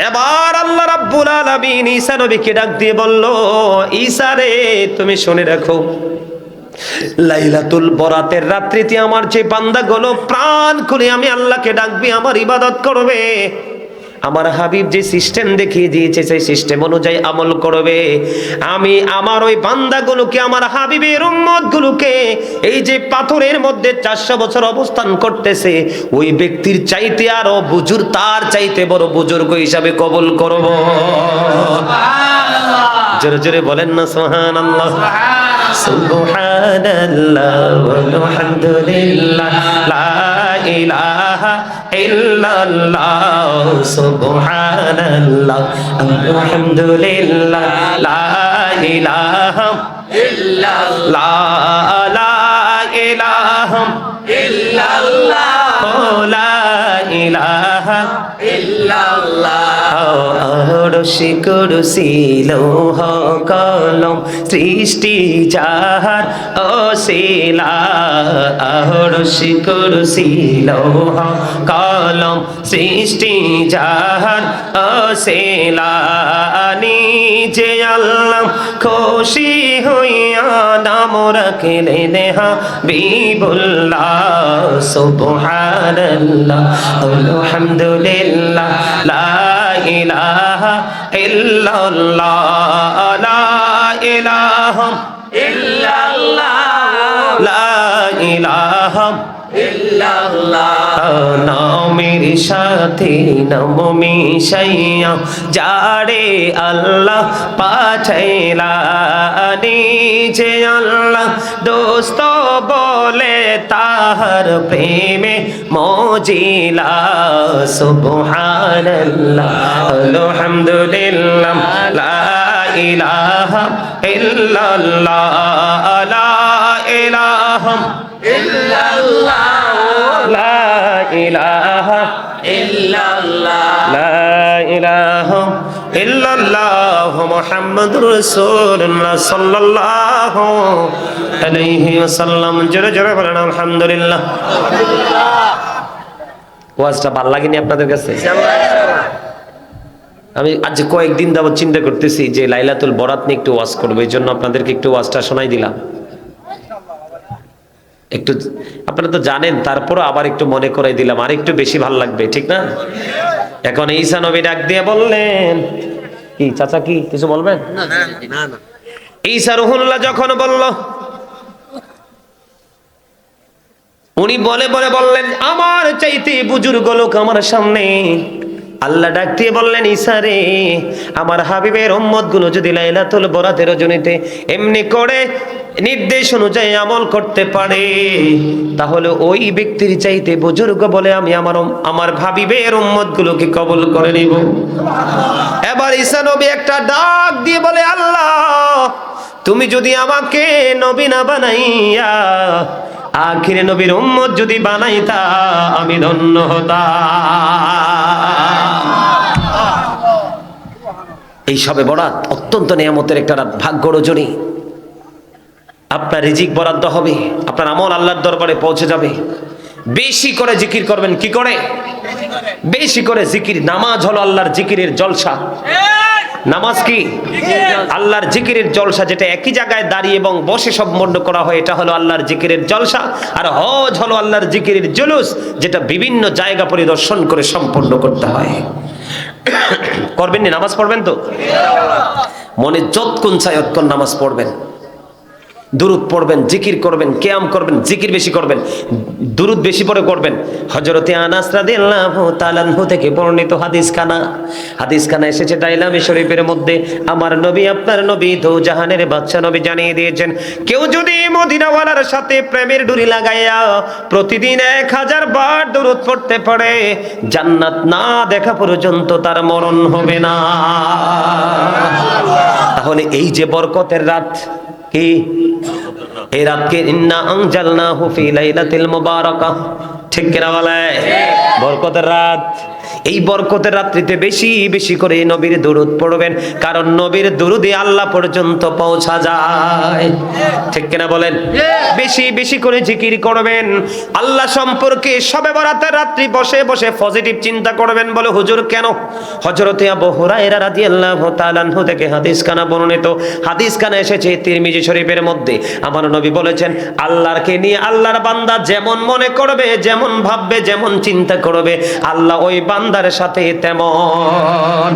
Speaker 1: এবার আল্লাহ রাব্বুল আলামিন ঈসা নবীকে ডাক দিয়ে বলল, ঈসা রে, তুমি শুনে রাখো, লাইলাতুল বরাতের রাত্রিতে আমার যে বান্দাগুলো প্রাণ খুলে আমি আল্লাহকে ডাকবি, আমার ইবাদত করবে, আমার হাবিব যে সিস্টেম দেখিয়ে দিয়েছে সেই সিস্টেম অনুযায়ী আমল করবে, আমি আমার ওই বান্দাগুলোকে, আমার হাবিবের উম্মতগুলোকে এই যে পাথরের মধ্যে 400 বছর অবস্থান করতেছে ওই ব্যক্তির চাইতে আরো বুজুর্গ, তার চাইতে বড় বুজুর্গ হিসাবে কবুল করব। জোরে জোরে বলেন না সুবহানাল্লাহ। সুবহানাল্লাহ ওয়ালহামদুলিল্লাহ লা ইলাহা ইল্লাল্লাহ, সুবহানাল্লাহ আলহামদুলিল্লাহ লা ইলাহা ইল্লাল্লাহ, লা ইলাহা ইল্লাল্লাহ, লা ইলাহা ইল্লাল্লাহ। আরশি কুরসি লৌহ কলম সৃষ্টি যাহার অশিলা, আরশি কুরসি লৌহ কলম সৃষ্টি যাহার অশিলা, নিজে আল্লাহ খুশি হইয়া নাম রাখলেন হাবিবুল্লাহ। সুবহানাল্লাহ আলহামদুলিল্লাহ লা ইলাহা ইল্লাল্লাহ, লা ইলাহা ইল্লাল্লাহ, লা ইলাহা ইল্লাল্লাহ। নামের সাথে নাম মিশাইয়া যারে আল্লাহ পাঠাইলা, নিজে আল্লাহ দোস্ত বলে তাহার প্রেমে মজিলা। সুবহানাল্লাহ আলহামদুলিল্লাহ লা ইলাহা ইল্লাল্লাহ, লা ইলাহা ইল্লাল্লাহ, লা ইলাহা ইল্লাল্লাহ, লা ইলাহা ইল্লাল্লাহ মুহাম্মাদুর রাসূলুল্লাহ সাল্লাল্লাহু আলাইহি ওয়াসাল্লাম। জোরে জোরে বলেন আলহামদুলিল্লাহ। ওয়াজটা ভালো লাগেনি আপনাদের কাছে? আমি আজ কয়েকদিন যাবত চিন্তা করতেছি যে লাইলাতুল বরাত নিয়ে একটু ওয়াজ করবো, এই জন্য আপনাদেরকে একটু ওয়াজটা শোনাই দিলাম। একটু আপনারা তো জানেন, তারপরও আবার একটু মনে করাই দিলাম, আর একটু বেশি ভালো লাগবে, ঠিক না? এখন ঈসা নবী ডাক দিয়ে বললেন, কি চাচা কি কিছু বলবেন? ঈসা রুহুল্লাহ যখন বলল, উনি বললেন আমার চাইতে বুজুর্গ লোক আমার সামনে। আল্লাহ ডাক দিয়ে বললেন, ঈসা রে, আমার হাবিবের উম্মত গুলো যদি লাইলাতুল বরাতের রজনীতে এমনি করে নির্দেশ অনুযায়ী আমল করতে পারে, তাহলে ওই ব্যক্তির চাইতে বুজুর্গ বলে আমি আমার হাবিবের উম্মত গুলোকে কবুল করে নিব। এবার ঈসা নবী একটা ডাক দিয়ে বলে, আল্লাহ তুমি যদি আমাকে নবী না বানাইয়া আখিরে নবীর উম্মত যদি বানাইতা, আমি ধন্য হতাম। এই সবে বরাত অত্যন্ত নিয়ামতের একটা রাত, ভাগ্য রজনী। আপনার রিজিক বরাদ্দ হবে, আপনার আমল আল্লাহর দরবারে পৌঁছে যাবে। বেশি করে জিকির করবেন। কি করে? বেশি করে জিকির। নামাজ হলো আল্লাহর জিকিরের জলসা। নামাজ কি? আল্লাহর জিকিরের জলসা, যেটা একই জায়গায় দাঁড়িয়ে এবং বসে সব মন্ড করা হয়, এটা হলো আল্লাহর জিকিরের জলসা। আর হজ হলো আল্লাহর জিকিরের জুলুস, যেটা বিভিন্ন জায়গা পরিদর্শন করে সম্পন্ন করতে হয়। করবেন না? নামাজ পড়বেন তো? মনে যতক্ষণ চাই ততক্ষণ নামাজ পড়বেন। দুরুদ পড়বেন, জিকির করবেন, কিয়াম করবেন, জিকির বেশি করবেন, দুরুদ বেশি পড়ে করবেন। হযরতে আনাস রাদিয়াল্লাহু তাআলা আনহু থেকে বর্ণিত হাদিসখানা এসেছে দাইলামি শরীফের মধ্যে। আমার নবী, আপনার নবী, দো জাহানের বাদশা নবী জানিয়ে দিয়েছেন, কেউ যদি মদিনাওয়ালার সাথে প্রেমের ডুরি লাগাইয়া প্রতিদিন 1000 বার দুরুদ পড়তে পারে, জান্নাত না দেখা পর্যন্ত তার মরণ হবে না। তাহলে এই যে বরকতের রাত, কি এই রাতকে ইন্না আনজালনাহু ফি লাইলাতিল মুবারাকাহ, ঠিক কিনা বলে? বরকতের রাত। এই বরকতের রাত্রিতে বেশি বেশি করে নবীর দুরূদ পড়বেন, কারণ নবীর দুরূদে আল্লাহ পর্যন্ত পৌঁছা যায়, ঠিক কিনা বলেন? বেশি বেশি করে জিকির করবেন, আল্লাহ সম্পর্কে শবে বরাতের রাত্রি বসে বসে পজিটিভ চিন্তা করবেন। বলে হুজুর কেন? হযরতে আবু হুরায়রা রাদিয়াল্লাহু তাআলা আনহু থেকে হাদিসখানা বর্ণিত। হাদিসখানা এসেছে তিরমিজি শরীফের মধ্যে। আমার নবী বলেছেন, আল্লাহকে নিয়ে আল্লাহর বান্দা যেমন মনে করবে, যেমন ভাববে, যেমন চিন্তা করবে, আল্লাহ ওই বান্দার সাথে তেমন।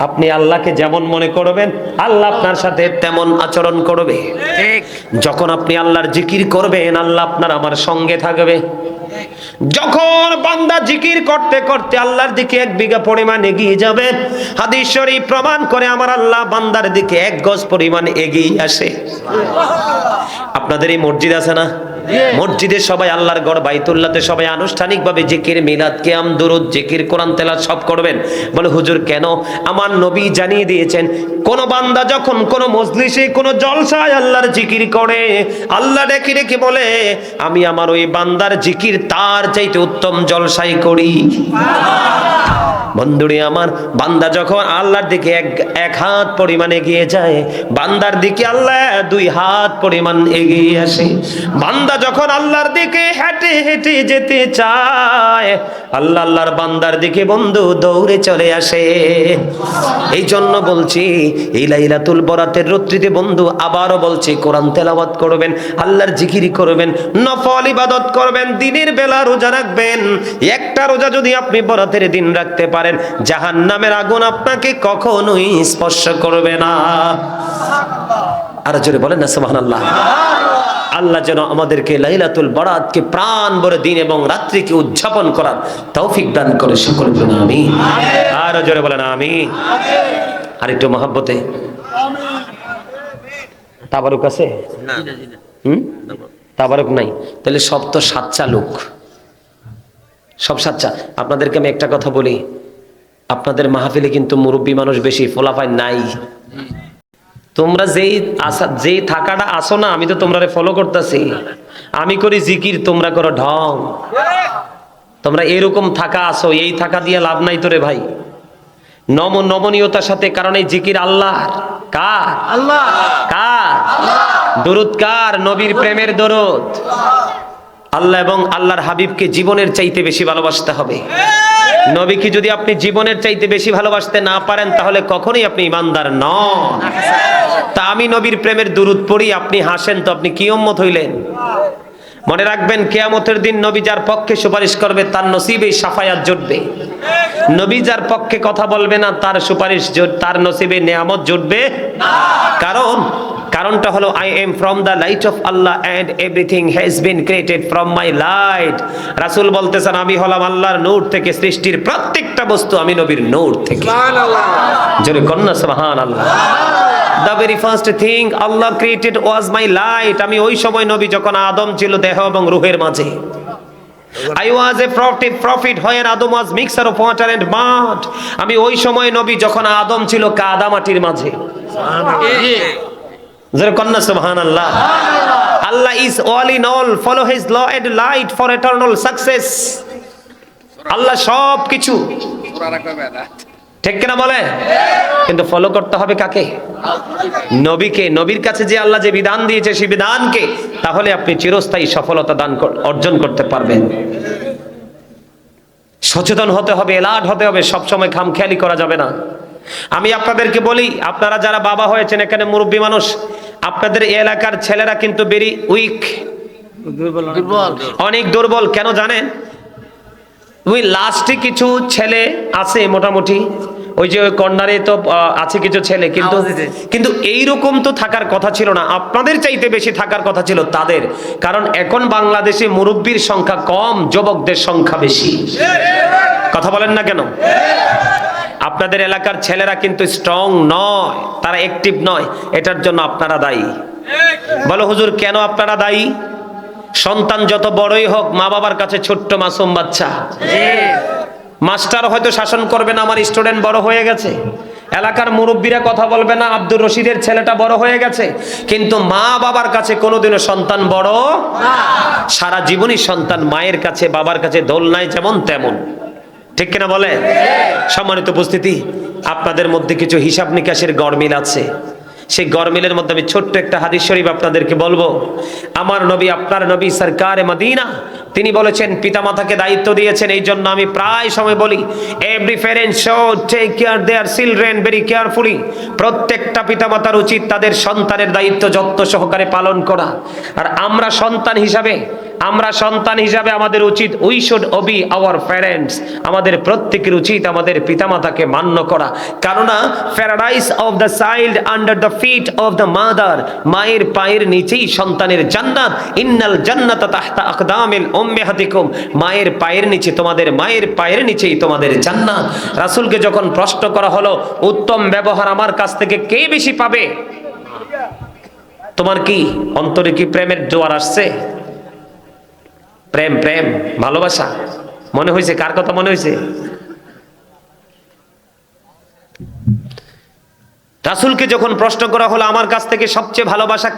Speaker 1: আপনি আল্লাহকে যেমন মনে করবেন, আল্লাহ আপনার সাথে তেমন আচরণ করবে। যখন আপনি আল্লাহর জিকির করবেন, আল্লাহ আপনার আমার সঙ্গে থাকবে। যখন বান্দা জিকির করতে করতে আল্লাহর দিকে 1 বিঘা পরিমাণ এগিয়ে যাবে, হাদিস শরীফ প্রমাণ করে আমার আল্লাহ বান্দার দিকে 1 গজ পরিমাণ এগিয়ে আসে। আপনাদের এই মসজিদ আছে না? মসজিদে সবাই আল্লাহর ঘর বাইতুল্লাহতে সবাই আনুষ্ঠানিকভাবে জিকির, মিলাদ, কিয়াম, দুরূদ, জিকির, কোরআন তেলাওয়াত সব করবেন। বলে হুজুর কেন? আমার নবী জানিয়ে দিয়েছেন, কোন বান্দা যখন কোন মজলিসে, কোন জলসায় আল্লাহর জিকির করে, আল্লাহ ডেকে ডেকে বলে, আমি আমার ওই বান্দার জিকির তার চাইতে উত্তম জলসাই করি। বন্ধুরে আমার, বান্দা যখন আল্লাহর দিকে এক হাত পরিমাণ এগিয়ে যায়, বান্দার দিকে আল্লাহ 2 হাত পরিমাণ এগিয়ে আসে। বান্দা যখন আল্লাহর দিকে হেঁটে হেঁটে যেতে চায়, আল্লাহ আল্লাহর বান্দার দিকে বন্ধু দৌড়ে চলে আসে। এই জন্য বলছি, এই লাইলাতুল বরাতের রাত্রিতে বন্ধু আবারও বলছি, কোরআন তেলাওয়াত করবেন, আল্লাহর জিকির করবেন, নফল ইবাদত করবেন, দিনের বেলা রোজা রাখবেন। একটা রোজা যদি আপনি বরাতের দিন রাখতে পারেন, জাহান্নামের আগুন আপনাকে কখনোই স্পর্শ করবে না। আর জোরে বলেন না সুবহানাল্লাহ। আল্লাহ যেন আমাদেরকে লাইলাতুল বরাতকে প্রাণ ভরে দিন এবং রাত্রিকে উদযাপন করার তৌফিক দান করে, সকলে বলেন আমিন। আর জোরে বলেন আমিন। আর একটু মহব্বতে তাবারুক আছে না? তাবারুক নাই? তাহলে সব তো সাচ্চা লোক, সব সাচ্চা। আপনাদেরকে আমি একটা কথা বলি, আপনাদের মাহফিলে কিন্তু মুরব্বী মানুষ বেশি, ফোলাফাই নাই। তোমরা যেই থাকাটা আসো না, আমি তো তোমরা ফলো করতেছি। আমি করি জিকির, তোমরা করো ঢং। তোমরা এরকম থাকা আসো, এই থাকা দিয়ে লাভ নাই তোরে ভাই। নমনীয়তার সাথে, কারণ এই জিকির আল্লাহর। কার? আল্লাহ। কার? দরুদ কার? নবীর প্রেমের দরুদ। আল্লাহ এবং আল্লাহর হাবিবকে জীবনের চাইতে বেশি ভালোবাসতে হবে। নবীকে যদি আপনি জীবনের চাইতে বেশি ভালোবাসতে না পারেন, তাহলে কখনোই আপনি ইমানদার নন। তা আমি নবীর প্রেমের দুরূদ পড়ি, আপনি হাসেন, তো আপনি কি উম্মত হইলেন? মনে রাখবেন, কিয়ামতের দিন নবী যার পক্ষে সুপারিশ করবে, তার নসিবে শাফায়াত জুটবে। নবী যার পক্ষে কথা বলবে না, তার সুপারিশ, তার নসিবে নেয়ামত জুটবে না। কারণটা হলো, I am from the light of Allah and everything has been created from my light. রাসূল বলতেছেন, আমি হলাম আল্লাহর নূর থেকে, সৃষ্টির প্রত্যেকটা বস্তু আমি নবীর নূর থেকে। সুবহানাল্লাহ। জোরে কন্না সুবহানাল্লাহ। The very first thing Allah created was my light. আমি ওই সময় নবী যখন আদম ছিল দেহ এবং রূহের মাঝে। I was a prophet when Adam was mixture of water and mud. আমি ওই সময় নবী যখন আদম ছিল কাদা মাটির মাঝে। জোরে কন্না সুবহানাল্লাহ। Allah is all in all. Follow his law and light for eternal success. আল্লাহ সব কিছু, ঠিক কিনা বলে? কিন্তু ফলো করতে হবে কাকে? নবীকে। নবীর কাছে যে আল্লাহ যে বিধান দিয়েছে, সেই বিধানকে, তাহলে আপনি চিরস্থায়ী সফলতা অর্জন করতে পারবেন। সচেতন হতে হবে, এলার্ট হতে হবে, সবসময় খামখেয়ালি করা যাবে না। আমি আপনাদেরকে বলি, আপনারা যারা বাবা হয়েছেন, এখানে মুরব্বী মানুষ, আপনাদের এলাকার ছেলেরা কিন্তু ভেরি উইক, অনেক দুর্বল। কেন জানেন? ওই লাস্টে কিছু ছেলে আছে মোটামুটি, ওই যে কর্নারে তো আছে কিছু ছেলে, কিন্তু কিন্তু এইরকম তো থাকার কথা ছিল না, আপনাদের চাইতে বেশি থাকার কথা ছিল তাদের। কারণ এখন বাংলাদেশে মুরব্বীর সংখ্যা কম, যুবকদের সংখ্যা বেশি। কথা বলেন না কেন? আপনাদের এলাকার ছেলেরা কিন্তু স্ট্রং নয়, তারা অ্যাক্টিভ নয়, এটার জন্য আপনারা দায়ী। বলো হুজুর কেন আপনারা দায়ী? সন্তান যত বড়ই হোক, মা বাবার কাছে ছোট্ট মাসুম বাচ্চা। মাস্টার হয়তো শাসন করবে না, আমার স্টুডেন্ট বড় হয়ে গেছে, এলাকার মুরব্বীরা কথা বলবে না, আব্দুর রশিদের ছেলেটা বড় হয়ে গেছে, কিন্তু মা বাবার কাছে কোনোদিনও সন্তান বড় না। সারা জীবনই সন্তান মায়ের কাছে বাবার কাছে দোলনায় যেমন তেমন। ঠিক কিনা বলে? সম্মানিত উপস্থিতি, আপনাদের মধ্যে কিছু হিসাব নিকাশের গরমিল আছে। সেই গরমিলের মধ্যে আমি ছোট্ট একটা হাদিস শরীফ আপনাদেরকে বলবো। আমার নবী, আপনার নবী সরকারে মদিনা, তিনি বলেছেন পিতামাতাকে দায়িত্ব দিয়েছেন। এই জন্য আমি প্রায় সময় বলি, every parent should take care their children very carefully. প্রত্যেকটা পিতামাতার উচিত তাদের সন্তানের দায়িত্ব যত্ন সহকারে পালন করা। আর আমরা সন্তান হিসাবে আমাদের উচিত we should obey our parents. আমাদের প্রত্যেকের উচিত আমাদের পিতামাতাকে মান্য করা। কেননা paradise of the child under the feet of the mother. মায়ের পায়ের নিচেই সন্তানের জান্নাত। ইন্নাল জান্নাতা তাহতা আকদামিল উম্মাহাতিকুম। মায়ের পায়ের নিচে, তোমাদের মায়ের পায়ের নিচেই তোমাদের জান্নাত। রাসূলকে যখন প্রশ্ন করা হলো, উত্তম ব্যবহার আমার কাছ থেকে কে বেশি পাবে? তোমার কি অন্তরে কি প্রেমের জোয়ার আসছে? প্রেম প্রেম ভালোবাসা মনে হয়েছে? কার কথা মনে হয়েছে? রাসূলকে যখন প্রশ্ন করা হলো আমার কাছ থেকে সবচেয়ে ভালোবাসা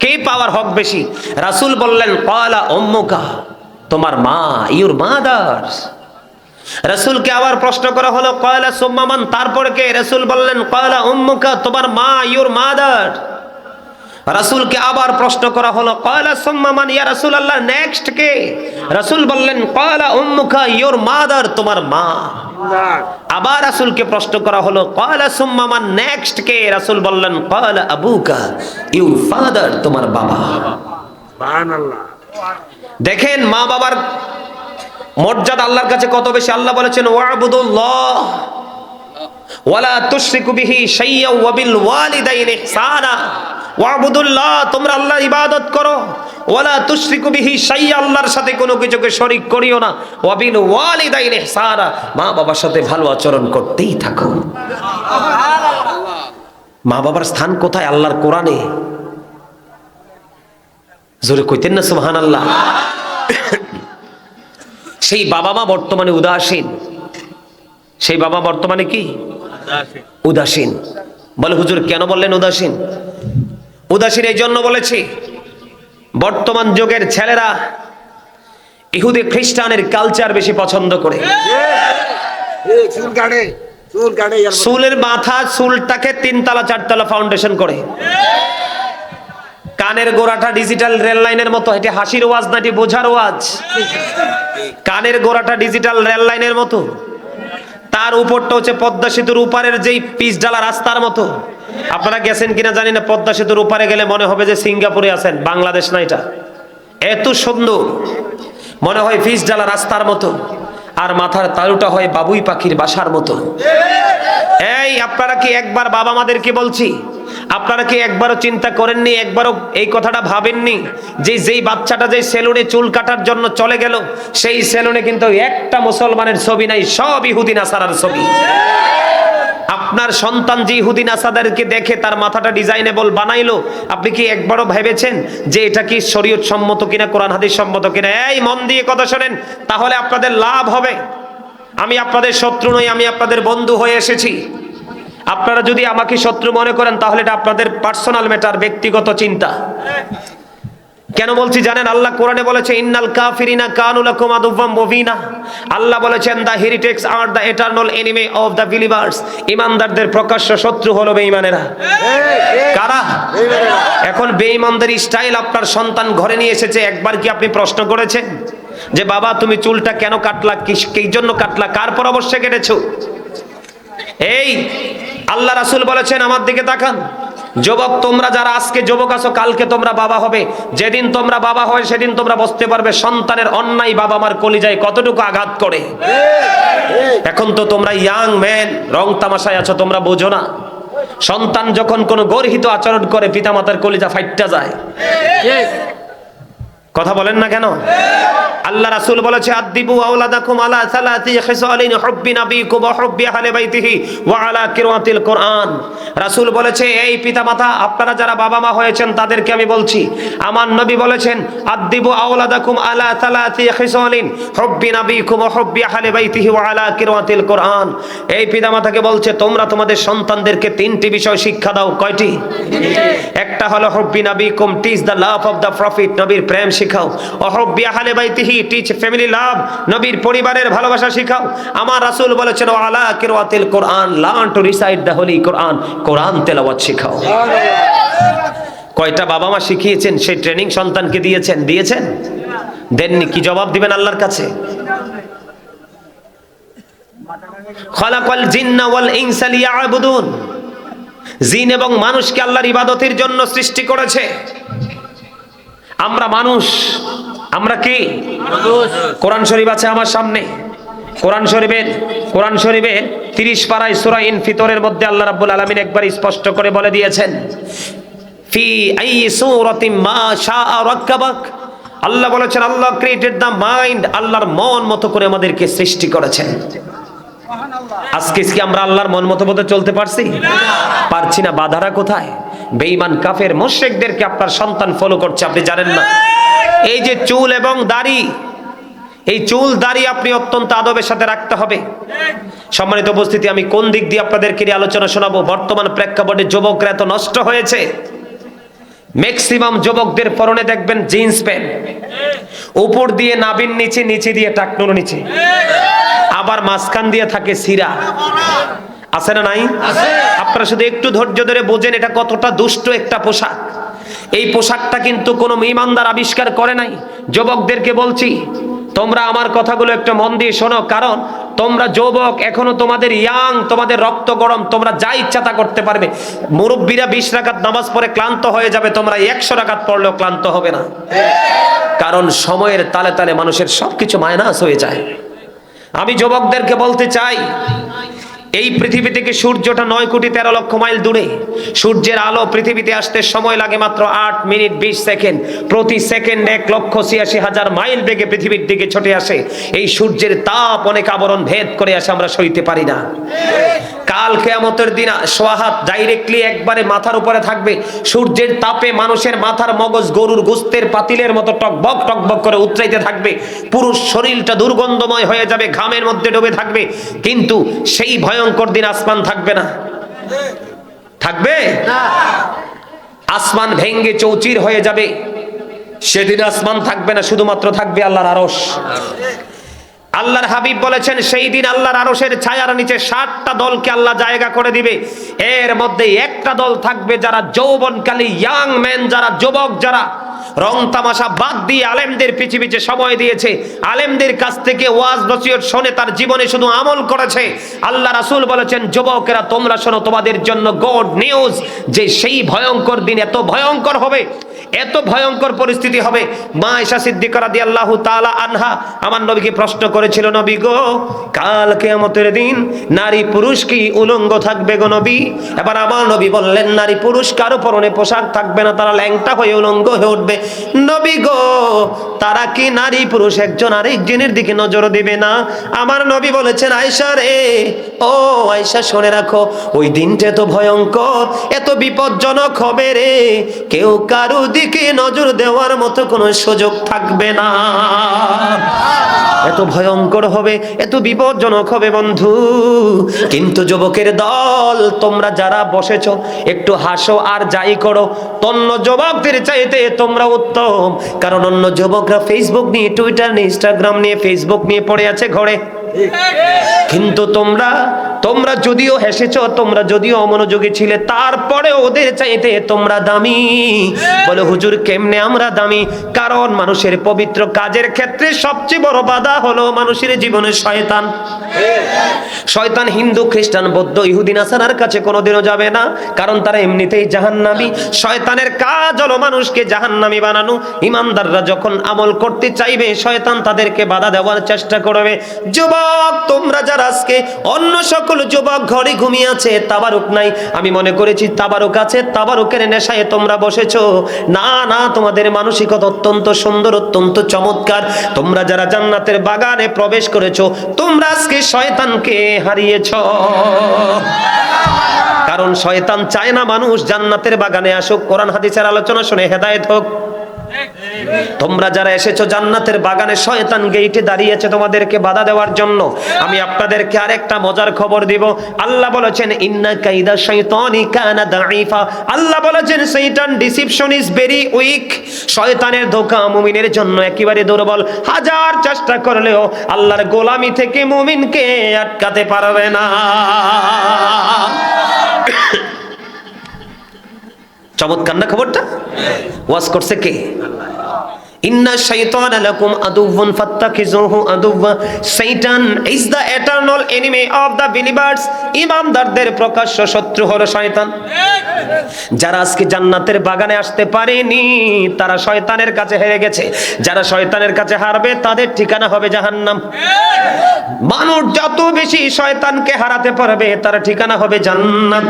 Speaker 1: কে পাওয়ার হক বেশি, রাসূল বললেন ক্বালা উম্মুকা, তোমার মা, ইউর মাদার। রাসূলকে আবার প্রশ্ন করা হলো ক্বালা সুম্মা মান, তারপরে কে? রাসূল বললেন ক্বালা উম্মুকা, তোমার মা, ইউর মাদার। রাসূলকে আবার প্রশ্ন করা হলো ক্বালা সুম্মা মান ইয়া রাসূলুল্লাহ, নেক্সট কে? রাসূল বললেন ক্বালা উম্মুকা, ইউর মাদার, তোমার মা। আবার রাসূলকে প্রশ্ন করা হলো ক্বালা সুম্মা মান, নেক্সট কে? রাসূল বললেন ক্বালা আবুকা, ইউর ফাদার, তোমার বাবা। সুবহানাল্লাহ। দেখেন মা বাবার মর্যাদা আল্লাহর কাছে কত বেশি। আল্লাহ বলেছেন ওয়াবুদুল্লাহ ওয়ালা তুশরিকু বিহি শাইয়্যা ওয়া বিল ওয়ালিদাইনি ইহসানা। ওয়াবুদুল্লাহ, তোমরা আল্লাহর ইবাদত করো। ওয়ালা তুশরিকু বিহি শাইয়্যা, আল্লাহর সাথে কোনো কিছুকে শরীক করিও না। ওয়া বিল ওয়ালিদাইনি ইহসানা, মা বাবার সাথে ভালো আচরণ করতেই থাকো। মা বাবার স্থান কোথায়? আল্লাহর কোরআনে। জোরে কইতেন না সুবহানাল্লাহ। সেই বাবা মা বর্তমানে উদাসীন। সেই বাবা বর্তমানে কি? উদাসীন। বলে হুজুর কেন বললেন উদাসীন? উদাসীন এই জন্য বলেছি, বর্তমান যুগের ছেলেরা ইহুদি খ্রিস্টানের কালচার বেশি পছন্দ করে। চুলের মাথা, চুলটাকে 3 তলা 4 তলা ফাউন্ডেশন করে। কানের গোড়াটা ডিজিটাল রেল লাইনের মতো। এটা হাসির ওয়াজ না, এটি বোঝার ওয়াজ। কানের গোড়াটা ডিজিটাল রেল লাইনের মতো, তার উপরটা হচ্ছে পদ্মা সেতুর উপরের যেই পিচ ডালা রাস্তার মতো। আপনারা গেছেন কিনা জানি না, পদ্মা সেতুর উপরে গেলে মনে হবে যে সিঙ্গাপুরে আছেন, বাংলাদেশ না। এটা এত সুন্দর, মনে হয় পিচ ডালা রাস্তার মতো। আর মাথার তালুটা হয় বাবুই পাখির বাসার মতো। এই আপনারা কি একবার বাবা মাদেরকে বলছি, আপনারা কি একবারও চিন্তা করেননি, একবারও এই কথাটা ভাবেননি যে যেই বাচ্চাটা যেই সেলুনে চুল কাটার জন্য চলে গেল, সেই সেলুনে কিন্তু একটা মুসলমানের ছবি নাই, সব ইহুদি নাসারার ছবি। আপনার সন্তান যে ইহুদি নাসারদেরকে দেখে তার মাথাটা ডিজাইনেবল বানাইলো, আপনি কি একবারও ভেবেছেন যে এটা কি শরীয়ত সম্মত কিনা, কোরআন হাদিস সম্মত কিনা? এই মন দিয়ে কথা শোনেন, তাহলে আপনাদের লাভ হবে। আমি আপনাদের শত্রু নই, আমি আপনাদের বন্ধু হয়ে এসেছি। আপনারা যদি আমাকে শত্রু মনে করেন তাহলে এটা আপনাদের পার্সোনাল ম্যাটার, ব্যক্তিগত চিন্তা। কেন বলছি জানেন? আল্লাহ কোরআনে বলেছে ইন্নাল কাফিরিনা কানু লাকুম আদুওয়াম মুবিনা। আল্লাহ বলেছেন the heretics are the eternal enemy of the believers. ঈমানদারদের প্রকাশ্য শত্রু হলো বেঈমানেরা। কারা? এখন বেঈমানদের স্টাইল আপনার সন্তান ঘরে নিয়ে এসেছে। একবার কি আপনি প্রশ্ন করেছেন যে বাবা তুমি চুলটা কেন কাটলা, কি জন্য কাটলা, কার পরামর্শে কেটেছো? এই আল্লাহ রাসূল বলেছেন, আমার দিকে তাকান, যুবক তোমরা যারা আজকে যুবক আছো, কালকে তোমরা বাবা হবে। যেদিন তোমরা বাবা হয় সেদিন তোমরা বুঝতে পারবে সন্তানের অন্যায় বাবা মার কলিজায় কতটুকু আঘাত করে। এখন তো তোমরা ইয়াং ম্যান, রং তামাশায় আছো, তোমরা বোঝো না। সন্তান যখন কোনো গর্হিত আচরণ করে পিতামাতার কলিজা ফাইটটা যায়। কথা বলেন না কেন? আল্লাহ রাসূল বলেছে আদিবু আওলাদাকুম আলা সালাতি খিসালিন হুব্বি নাবিকুম ওয়া হুব্বি আহলি বাইতিহি ওয়া আলা কিরাতিল কোরআন। রাসূল বলেছে এই পিতামাতা, আপনারা যারা বাবা মা হয়েছেন তাদেরকে আমি বলছি, আমার নবী বলেছেন আদিবু আওলাদাকুম আলা সালাতি খিসালিন হুব্বি নাবিকুম ওয়া হুব্বি আহলি বাইতিহি ওয়া আলা কিরাতিল কোরআন। এই পিতামাতাকে বলছে তোমরা তোমাদের সন্তানদেরকে তিনটি বিষয় শিক্ষা দাও। কয়টি? একটা হলো হুব্বি নাবিকুম, teach the love of the prophet, নবীর প্রেম শিখাও। ওয়া হুব্বি আহলি বাইতিহি, টিচ ফ্যামিলি লাভ, নবীর পরিবারের ভালোবাসা শিখাও। আমার রাসূল বলেছেন আলা কিরাতিল Quran, learn to recite the holy Quran, Quran তেলাওয়াত শিখাও। কয়টা বাবা মা শিখিয়েছেন, সেই ট্রেনিং সন্তানকে দিয়েছেন? দেননি। কি জবাব দিবেন আল্লাহর কাছে? খালাকাল জিন্না ওয়াল ইনসা লিয়াবুদুন, জিন এবং মানুষকে আল্লাহর ইবাদতের জন্য সৃষ্টি করেছে। আমরা মানুষ, আমরা কি? কোরআন শরীফ আছে আমার সামনে। কোরআন শরীফের 30 পারায় সূরা ইনফিতরের মধ্যে আল্লাহ রাব্বুল আলামিন একবার স্পষ্ট করে বলে দিয়েছেন, ফি আই সূরাতিন মা শাআ রাক্কাবাক। আল্লাহ বলেছেন আল্লাহ ক্রিয়েটেড দ্য মাইন্ড, আল্লাহর মন মতো করে আমাদেরকে সৃষ্টি করেছেন। আজকে কি আমরা আল্লাহর মন মতো মতো চলতে পারছি না? বাধারা কোথায়? বেঈমান কাফের মুশরিকদেরকে আপনার সন্তান ফলো করছে, আপনি জানেন না। এই যে চুল এবং দাড়ি, এই চুল দাড়ি আপনি অত্যন্ত আদবের সাথে রাখতে হবে। সম্মানিত উপস্থিতি, আমি কোন দিক দিয়ে আপনাদেরকে আলোচনা শোনাবো? বর্তমান প্রেক্ষাপটে যুবকরা এত নষ্ট হয়েছে, ম্যাক্সিমাম যুবকদের পরনে দেখবেন জিন্স প্যান্ট, উপর দিয়ে নাভির নিচে, নিচে দিয়ে টাকনুর নিচে, আবার মাঝখান দিয়ে থাকে সিরা। আছে না নাই? আপনারা শুধু একটু ধৈর্য ধরে বোঝেন এটা কতটা দুষ্ট একটা পোশাক। এই পোশাকটা কিন্তু কোনো ঈমানদার আবিষ্কার করে নাই। যুবকদেরকে বলছি, তোমরা আমার কথাগুলো একটু মন দিয়ে শোনো, কারণ তোমরা যুবক, এখনো তোমাদের ইয়াং, তোমাদের রক্ত গরম, তোমরা যা ইচ্ছা তা করতে পারবে। মুরব্বীরা 20 রাকাত নামাজ পড়ে ক্লান্ত হয়ে যাবে, তোমরা 100 রাকাত পড়লেও ক্লান্ত হবে না। কারণ সময়ের তালে তালে মানুষের সবকিছু মাইনাস হয়ে যায়। আমি যুবকদেরকে বলতে চাই, এই পৃথিবী থেকে সূর্যটা 9,13,00,000 মাইল দূরে। সূর্যের আলো পৃথিবীতে আসতে সময় লাগে মাত্র 8 মিনিট 20 সেকেন্ড। প্রতি সেকেন্ডে 1,86,000 মাইল বেগে পৃথিবীর দিকে ছুটে আসে। এই সূর্যের তাপ অনেক আবরণ ভেদ করে আসে, আমরা সইতে পারি না। কাল কিয়ামতের দিন সোয়াহাত ডাইরেক্টলি একবারে মাথার উপরে থাকবে। সূর্যের তাপে মানুষের মাথার মগজ গরুর গোস্তের পাতিলের মতো টকবক টকবক করে উতরাইতে থাকবে। পুরো শরীরটা দুর্গন্ধময় হয়ে যাবে, ঘামের মধ্যে ডুবে থাকবে। কিন্তু সেই ভয়ঙ্কর দিন আসমান থাকবে না। থাকবে? আসমান ভেঙ্গে চৌচির হয়ে যাবে। সেদিন আসমান থাকবে না, শুধুমাত্র থাকবে আল্লাহর আরশ। আল্লাহর হাবিব বলেছেন সেই দিন আল্লাহর আরশের ছায়ার নিচে 60টা দলকে আল্লাহ জায়গা করে দিবে। এর মধ্যে একটা দল থাকবে যারা যৌবনকালী, ইয়াং ম্যান, যারা যুবক, যারা রং তামাশা বাদ দিয়ে আলেমদের পিছে পিছে সময় দিয়েছে, আলেমদের কাছ থেকে ওয়াজ নসিহত শুনে তার জীবনে শুধু আমল করেছে। আল্লাহ রাসূল বলেছেন, যুবকেরা তোমরা শোনো, তোমাদের জন্য গুড নিউজ, যে সেই ভয়ঙ্কর দিন এত ভয়ঙ্কর হবে, এত ভয়ঙ্কর পরিস্থিতি হবে। মা আয়েশা সিদ্দিকা রাদিয়াল্লাহু তাআলা আনহা আমার নবীকে প্রশ্ন করেছিল, নবী গো, কাল কিয়ামতের দিন নারী পুরুষ কি উলঙ্গ থাকবে গো নবী? এবার আমার নবী বললেন, নারী পুরুষ কারো পরনে পোশাক থাকবে না, তারা ল্যাংটা হয়ে উলঙ্গ হয়ে উঠবে। নবী গো, তারা কি নারী পুরুষ একজন আরেকজনের দিকে নজর দিবে না? আমার নবী বলেছেন, আয়েশা রে, ও আয়েশা শুনে রাখো, ওই দিনটা এত ভয়ঙ্কর, এত বিপজ্জনক হবে রে, কেউ কারো দিকে নজর দেওয়ার মতো কোনো সুযোগ থাকবে না। এত ভয়ঙ্কর হবে, এত বিপজ্জনক হবে বন্ধু। কিন্তু যুবকের দল, তোমরা যারা বসেছ, একটু হাসো আর যাই করো, অন্য যুবকদের চাইতে তোমরা উত্তম। কারণ অন্য যুবকরা ফেসবুক নিয়ে, টুইটার নিয়ে, ইনস্টাগ্রাম নিয়ে, ফেসবুক নিয়ে পড়ে আছে ঘরে। কিন্তু তোমরা তোমরা যদিও হেসেছ, তোমরা যদিও অমনোযোগী ছিলে, তারপরে ওদের চাইতে তোমরা দামি। বলে হুজুর কেমনে আমরা দামি? কারণ মানুষের পবিত্র কাজের ক্ষেত্রে সবচেয়ে বড় বাধা হলো মানুষের জীবনে শয়তান। শয়তান হিন্দু, খ্রিস্টান, বৌদ্ধ, ইহুদি, নাসারার কাছে কোনোদিনও যাবে না, কারণ তারা এমনিতেই জাহান্নামী। শয়তানের কাজ হলো মানুষকে জাহান্নামী বানানো। ইমানদাররা যখন আমল করতে চাইবে, শয়তান তাদেরকে বাধা দেওয়ার চেষ্টা করবে। যুবক তোমরা যারা আজকে, অন্য সকল যুবক ঘরে ঘুমিয়ে আছে, তাবারুক নাই, আমি মনে করেছি তাবারুক আছে, তাবারুকের নেশায় তোমরা বসেছো। না না, তোমাদের মানসিকতা অত্যন্ত সুন্দর, অত্যন্ত চমৎকার। তোমরা যারা জান্নাতের বাগানে প্রবেশ করেছো, তোমরা আজকে শয়তানকে হারিয়েছো। কারণ শয়তান চায় না মানুষ জান্নাতের বাগানে আসুক, কোরআন হাদিসের আলোচনা শুনে হেদায়েত হোক। তোমরা যারা এসেছো জান্নাতের বাগানে, শয়তান গেইটে দাঁড়িয়েছে তোমাদেরকে বাধা দেওয়ার জন্য। আমি আপনাদেরকে আরেকটা মজার খবর দিব। আল্লাহ বলেছেন ইন্না কাইদা শাইতানি কানা দাঈফা। আল্লাহ বলেছেন শয়তান ডিসিপশন ইজ ভেরি উইক। শয়তানের ধোঁকা মুমিনের জন্য একেবারে দুর্বল। হাজার চেষ্টা করলেও আল্লাহর গোলামি থেকে মুমিনকে আটকাতে পারবে না। চমৎকার না খবরটা? ওয়াজ করছে কে? ইন্না শাইতানা লাকুম আদুওয়ান ফাত্তাখিযুহু আদুওয়া। শয়তান is the eternal enemy of the believers. ইমানদারদের প্রকাশ্য শত্রু হলো শয়তান। যারা আজকে জান্নাতের বাগানে আসতে পারেনি, তারা শয়তানের কাছে হেরে গেছে। যারা শয়তানের কাছে হারবে, তাদের ঠিকানা হবে জাহান্নাম। মানুষ যত বেশি শয়তানকে হারাতে পারবে, তার ঠিকানা হবে জান্নাত।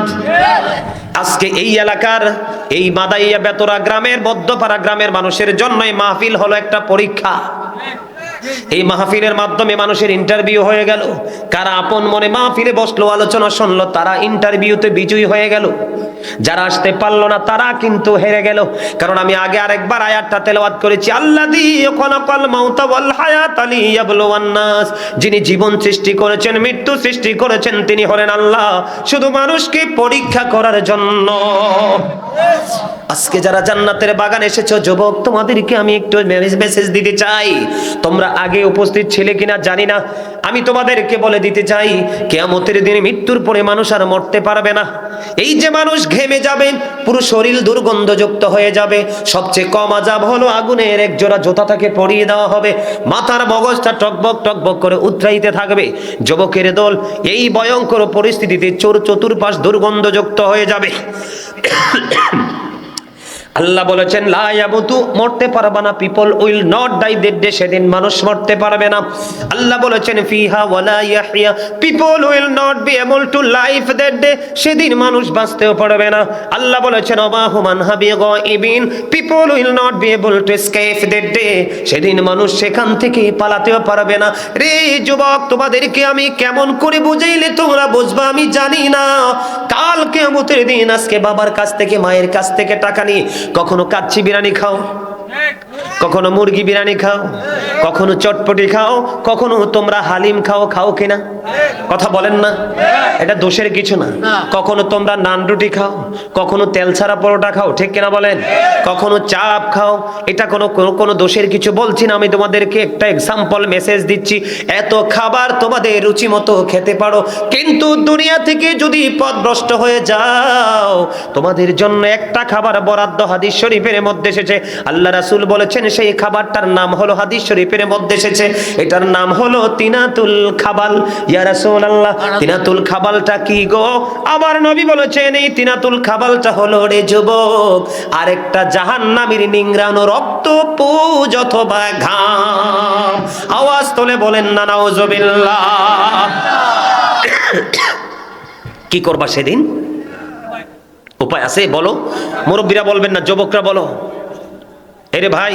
Speaker 1: আজকে এই এলাকার, এই মাদাইয়া বেতরা গ্রামের, বদ্ধপাড়া গ্রামের মানুষের জন্য এই মাহফিল হলো একটা পরীক্ষা। এই মাহফিলের মাধ্যমে মানুষের ইন্টারভিউ হয়ে গেল। কারা আপন মনে মাহফিলে বসলো, আলোচনা শুনলো, তারা ইন্টারভিউতে বিজয়ী হয়ে গেল। যারা আসতে পারলো না, তারা কিন্তু হেরে গেল। কারণ আমি আগে আরেকবার আয়াতটা তেলাওয়াত করেছি, আল্লাযী খালাকাল মাউতা ওয়াল হায়াতা লিয়াবলুওয়ান নাস। যিনি জীবন সৃষ্টি করেছেন, মৃত্যু সৃষ্টি করেছেন, তিনি হলেন আল্লাহ, শুধু মানুষকে পরীক্ষা করার জন্য। আজকে যারা জান্নাতের বাগান এসেছো যুবক, তোমাদেরকে আমি একটু মেসেজ দিতে চাই। তোমরা আগে উপস্থিত ছিলে কিনা জানি না, আমি তোমাদেরকে বলে দিতে চাই, কিয়ামতের দিনে মৃত্যুর পরে মানুষ আর মরতে পারবে না। এই যে মানুষ ঘেমে যাবে, পুরো শরীর দুর্গন্ধযুক্ত হয়ে যাবে। সবচেয়ে কম আযাব হলো আগুনের এক জোড়া জুতা তাকে পরিয়ে দেওয়া হবে, মাথার মগজটা টকবক টকবক করে উতরাইতে থাকবে। যুবকের দল এই ভয়ঙ্কর পরিস্থিতিতে চতুর্পাশ দুর্গন্ধযুক্ত হয়ে যাবে। আল্লাহ বলেছেন লা ইয়ামুতু, মরতে পারবে না। People will not die that day, সেদিন মানুষ মরতে পারবে না। আল্লাহ বলেছেন ফিহা ওয়ালা ইয়াহইয়া, people will not be able to life that day, সেদিন মানুষ বাঁচতেও পারবে না। আল্লাহ বলেছেন ওমা হুম আনহা বিগাইবিন, people will not be able to escape that day, সেদিন মানুষ সেখান থেকে পালাতেও পারবে না। রে যুবক, তোমাদেরকে আমি কেমন করে বুঝাইলে তোমরা বুঝবা আমি জানি না। কাল কিয়ামতের দিন, আজকে বাবার কাছ থেকে, মায়ের কাছ থেকে টাকা নিয়ে কখনো কাচ্চি বিরিয়ানি খাও, কখনো মুরগি বিরিয়ানি খাও, কখনো চটপটি খাও, কখনো তোমরা হালিম খাও। খাও কিনা? কথা বলেন না, এটা দোষের কিছু না। কখনো তোমরা নান রুটি খাও, কখনো তেল ছাড়া পরোটা খাও, ঠিক কিনা বলেন? কখনো চাপ খাও, এটা কোনো দোষের কিছু বলছি না। আমি তোমাদেরকে একটা এক্সাম্পল মেসেজ দিচ্ছি। এত খাবার তোমাদের রুচি মতো খেতে পারো, কিন্তু দুনিয়া থেকে যদি পথভ্রষ্ট হয়ে যাও, তোমাদের জন্য একটা খাবার বরাদ্দ হাদিস শরীফের মধ্যে এসেছে। আল্লাহ রাসূল বলেছেন সেই খাবারটার নাম হলো, হাদিস শরীফের মধ্যে এসেছে, এটার নাম হলো তিনাতুল খাবাল। ইয়া রাসূলুল্লাহ, তিনাতুল খাবালটা কি গো? আমার নবী বলেছেন এই তিনাতুল খাবালটা হলো রে যুবক, আরেকটা জাহান্নামীর নিংড়ানো রক্ত, পুজ অথবা ঘাম। আওয়াজ তোলে বলেন না নাউজুবিল্লাহ। কি করবা সেদিন? উপায় আছে? বলো। মুরব্বীরা বলবেন না, যুবকরা বলো। এরে ভাই,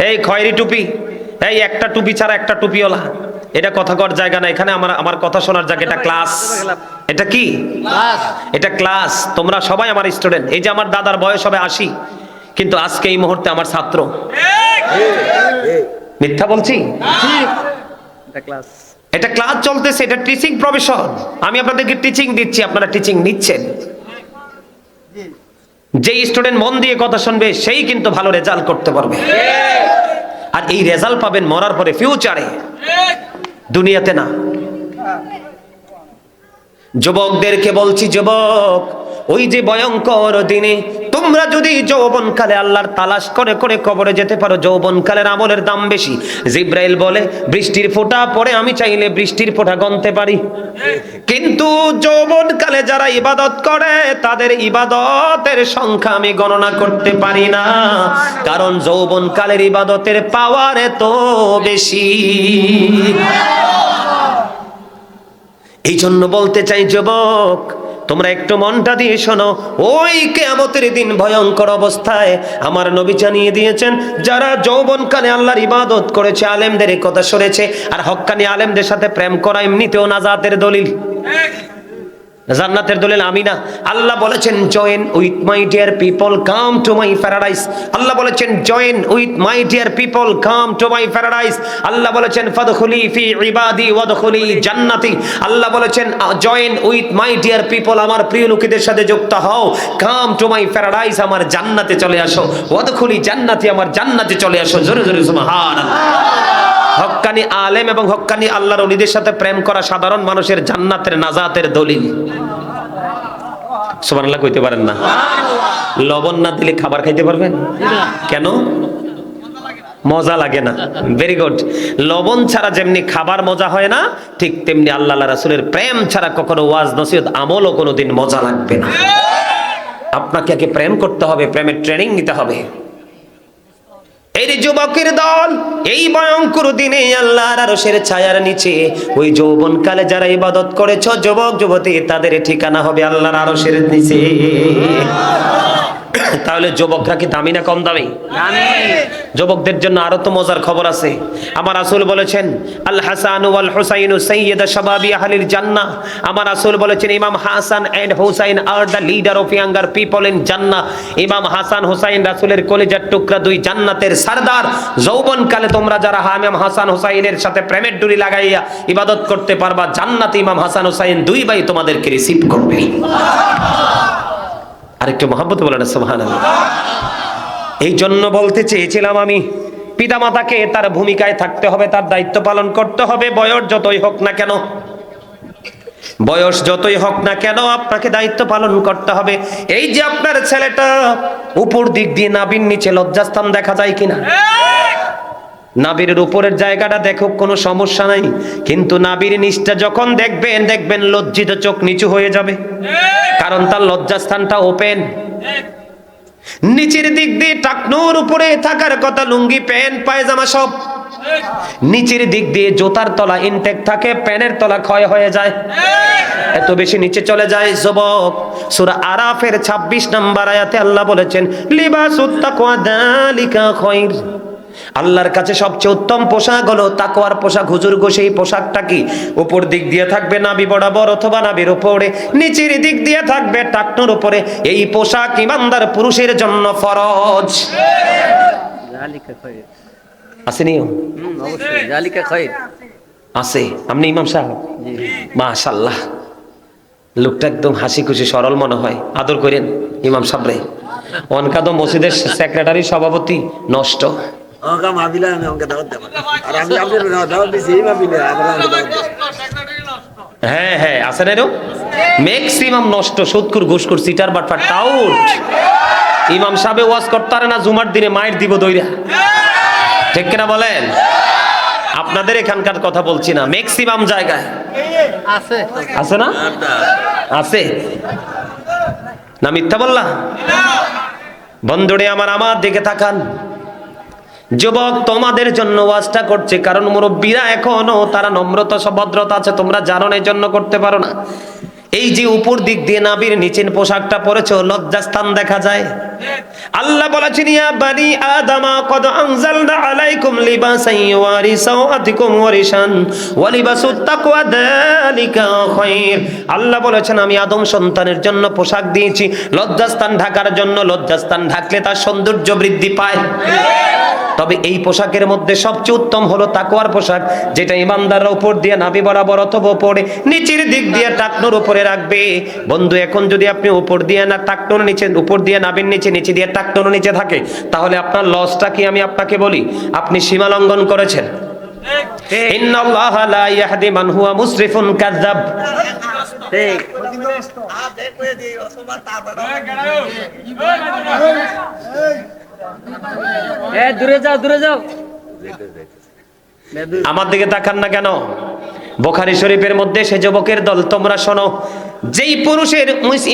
Speaker 1: এই খয়েরি টুপি, এই একটা টুপি ছাড়া একটা টুপিওয়ালা, এটা কথা কর জায়গা না এখানে। আমার কথা শোনার জায়গা। এটা ক্লাস। এটা কি ক্লাস? এটা ক্লাস। তোমরা সবাই আমার স্টুডেন্ট। এই যে আমার দাদার বয়স হবে 80, কিন্তু আজকে এই মুহূর্তে আমার ছাত্র। মিথ্যা বলছি? এটা ক্লাস চলতেছে, এটা টিচিং প্রফেশন। আমি আপনাদেরকে টিচিং দিচ্ছি, আপনারা টিচিং নিচ্ছেন। যে স্টুডেন্ট মন দিয়ে কথা শুনবে, সেই কিন্তু ভালো রেজাল্ট করতে পারবে। আর এই রেজাল্ট পাবেন মরার পরে, ফিউচারে, দুনিয়াতে না। যুবকদেরকে বলছি, যুবক, ওই যে ভয়ঙ্কর দিনে তোমরা যদি যৌবনকালে আল্লাহর তালাশ করে করে কবরে যেতে পারো, যৌবনকালের আমলের দাম বেশি। জিব্রাইল বলে বৃষ্টির ফোঁটা পড়ে আমি চাইলে বৃষ্টির ফোঁটা গণতে পারি, কিন্তু যৌবনকালে যারা ইবাদত করে তাদের ইবাদতের সংখ্যা আমি গণনা করতে পারি না, কারণ যৌবনকালের ইবাদতের পাওয়ার এত বেশি। এই জন্য বলতে চাই, যুবক, তোমরা একটু মনটা দিয়ে শোনো। ওই কিয়ামতের দিন ভয়ঙ্কর অবস্থায় আমার নবী জানিয়ে দিয়েছেন, যারা যৌবনকালে আল্লাহর ইবাদত করেছে, আলেমদের এই কথা শুনেছে, আর হক্কানি আলেমদের সাথে প্রেম করা এমনিতেও নাজাতের দলিল, জান্নাতের দলিল। আমি না, আল্লাহ বলেছেন join with my dear people come to my paradise. Allah বলেছেন join with my dear people come to my paradise. Allah বলেছেন ফাদখুলি ফি ইবাদি ওয়াদখুলি জান্নাতি। আল্লাহ বলেছেন join with my dear people, আমার প্রিয় লোকেদের সাথে যুক্ত হও, কাম টু মাই প্যারাডাইস, আমার জান্নাতে চলে আসো, ওয়াদখুলি জান্নাতি, আমার জান্নাতে চলে আসো। জোরে জোরে সুবহানাল্লাহ। হক্কানি আলেম এবং হক্কানি আল্লাহর ওলিদের সাথে প্রেম করা সাধারণ মানুষের জান্নাতের নাজাতের দলিল। সুবহানাল্লাহ কইতে পারেন না? লবণ না দিলে খাবার খাইতে পারবেন? কেন? মজা লাগে না। Very good. লবণ ছাড়া যেমনি খাবার মজা হয় না, ঠিক তেমনি আল্লাহ রাসূলের প্রেম ছাড়া কখনো ওয়াজ নসিহত আমলও কোনোদিন মজা লাগবে না। আপনাকে আগে প্রেম করতে হবে, প্রেমের ট্রেনিং নিতে হবে। এই যুবকের দল এই ভয়ঙ্কর দিনে আল্লাহর আরশের ছায়ার নিচে ওই যৌবনকালে যারা ইবাদত করেছো যুবক যুবতী, তাদের ঠিকানা হবে আল্লাহর আরশের নিচে। তাহলে যুবকরা কি দামি না কম দামি? যুবকদের জন্য আরো তো মজার খবর আছে। আমার রাসূল বলেছেন আল হাসান ওয়াল হুসাইন সাইয়্যিদা শাবাবি আহলিল জান্নাহ। আমার রাসূল বলেছেন Imam Hasan and Hussain are the leader of younger people in জান্নাহ। ইমাম হাসান হুসাইন রাসূলের কলিজার টুকরা, দুই জান্নাতের সরদার। যৌবনকালে তোমরা যারা ইমাম হাসান হুসাইনের সাথে প্রেমের ডুরি লাগাইয়া ইবাদত করতে পারবা, জান্নাতে ইমাম হাসান হুসাইন দুই ভাই তোমাদেরকে রিসিভ করবে। আরেকটু মহব্বতে বলেন সুবহানাল্লাহ। এই জন্য বলতে চেয়েছিলাম আমি, পিতামাতাকে তার ভূমিকায় থাকতে হবে, তার দায়িত্ব পালন করতে হবে। বয়স যতই হোক না কেন, বয়স যতই হোক না কেন, আপনাকে দায়িত্ব পালন করতে হবে। এই যে আপনার ছেলেটা উপর দিক দিয়ে নাভির নিচে লজ্জাস্থান দেখা যায় কিনা? নাভির উপরের জায়গাটা দেখো, কোনো সমস্যা নাই, কিন্তু নাভির নিচটা যখন দেখবেন, দেখবেন লজ্জিত চোখ নিচু হয়ে যাবে, কারণ তার লজ্জাস্থানটা ওপেন। নিচের দিক দিয়ে টাকনুর উপরে থাকার কথা লুঙ্গি, প্যান্ট, পায়জামা সব, নিচের দিক দিয়ে জুতার তলা ইনটেক থাকে, প্যানের তলা ক্ষয় হয়ে যায়, এত বেশি নিচে চলে যায়। যুবক, সূরা আরাফের 26 নম্বর আয়াতে আল্লাহ বলেছেন লিবাসুত তাকওয়া যালিকা খায়র। আল্লাহর কাছে সবচেয়ে উত্তম পোশাক হলো তাকওয়ার পোশাক। হুজুর গো, সেই পোশাকটা কি? উপর দিক দিয়ে থাকবে নাভি বরাবর অথবা নাভির উপরে, নিচের দিক দিয়ে থাকবে টাকনুর উপরে। এই পোশাক ইমানদার পুরুষের জন্য ফরজ।
Speaker 2: জালিকা খায়র
Speaker 1: আছে নিয়ম?
Speaker 2: অবশ্যই জালিকা খায়র
Speaker 1: আছে। আপনি ইমাম সাহেব?
Speaker 2: জি।
Speaker 1: মাশাআল্লাহ, লোকটা একদম হাসি খুশি সরল মনে হয়। আদর করেন ইমাম সাহেবরে। অনকাদ মসজিদের সেক্রেটারি, সভাপতি নষ্ট।
Speaker 2: ওকা মাহফিলে আমি ওকে দাওয়াত দেব, আর আমি আপনাদের দাওয়াত দিছি এই মাহফিলে, আবার আমি দাওয়াত দেব।
Speaker 1: হ্যাঁ হ্যাঁ, আছে না এরকম? ম্যাক্সিমাম নষ্ট, সুদখোর, ঘুষখোর, সিটার, বাটপার, টাউট। ইমাম সাহেব ওয়াজ করতে পারে না, জুমার দিনে মায়ের দিব দইরা। ঠিক কিনা বলেন? আপনাদের এখানকার কথা বলছি না, ম্যাক্সিমাম জায়গায়
Speaker 2: আছে
Speaker 1: আছে না? আছে না? মিথ্যা বললাম? বন্ধুরে আমার, আমার দিকে তাকান। যুবক, তোমাদের জন্য ওয়াজটা করছে, কারণ মুরব্বীরা এখনো তারা নম্রতা, ভদ্রতা আছে, তোমরা জানো না, এই জন্য করতে পারো না। এই যে উপর দিক দিয়ে নাভির নিচের পোশাকটা পরেছো, লজ্জাস্থান দেখা যায়। আল্লাহ বলেছেন ইয়া বানি আদামা কদ আনজালনা আলাইকুম লিবাসান ইউয়ারি সাওআতিকুম ওয়ারিশান ওয়া লিবাসুত তাকওয়া যালিকা খায়র। আল্লাহ বলেছেন আমি আদম সন্তানের জন্য পোশাক দিয়েছি লজ্জাস্থান ঢাকার জন্য। লজ্জাস্থান ঢাকলে তার সৌন্দর্য বৃদ্ধি পায়। তবে এই পোশাকের মধ্যে সবচেয়ে উত্তম হলো তাকওয়ার পোশাক, যেটা ইমানদাররা উপর দিয়ে নাভি বরাবর অথবা উপরে নিচের দিক দিয়ে টাকনুর উপরে রাখবে। বন্ধু, এখন যদি আপনি উপর দিয়ে না টাকনুর নিচে, উপর দিয়ে নাভির নিচে, নিচে দিয়ে টাকনুর নিচে থাকে, তাহলে আপনার লসটা কি? আমি আপনাকে বলি, আপনি সীমা লঙ্ঘন করেছেন। ইন্নাল্লাহা লা ইয়াহদি মান হুয়া মুসরিফুন কাযাব।
Speaker 2: ঠিক দূরে যাও দূরে যাও।
Speaker 1: আমার দিকে তাকান না কেন? বুখারী শরীফের মধ্যে সে যুবকের দল, তোমরা শোনো, যেই পুরুষের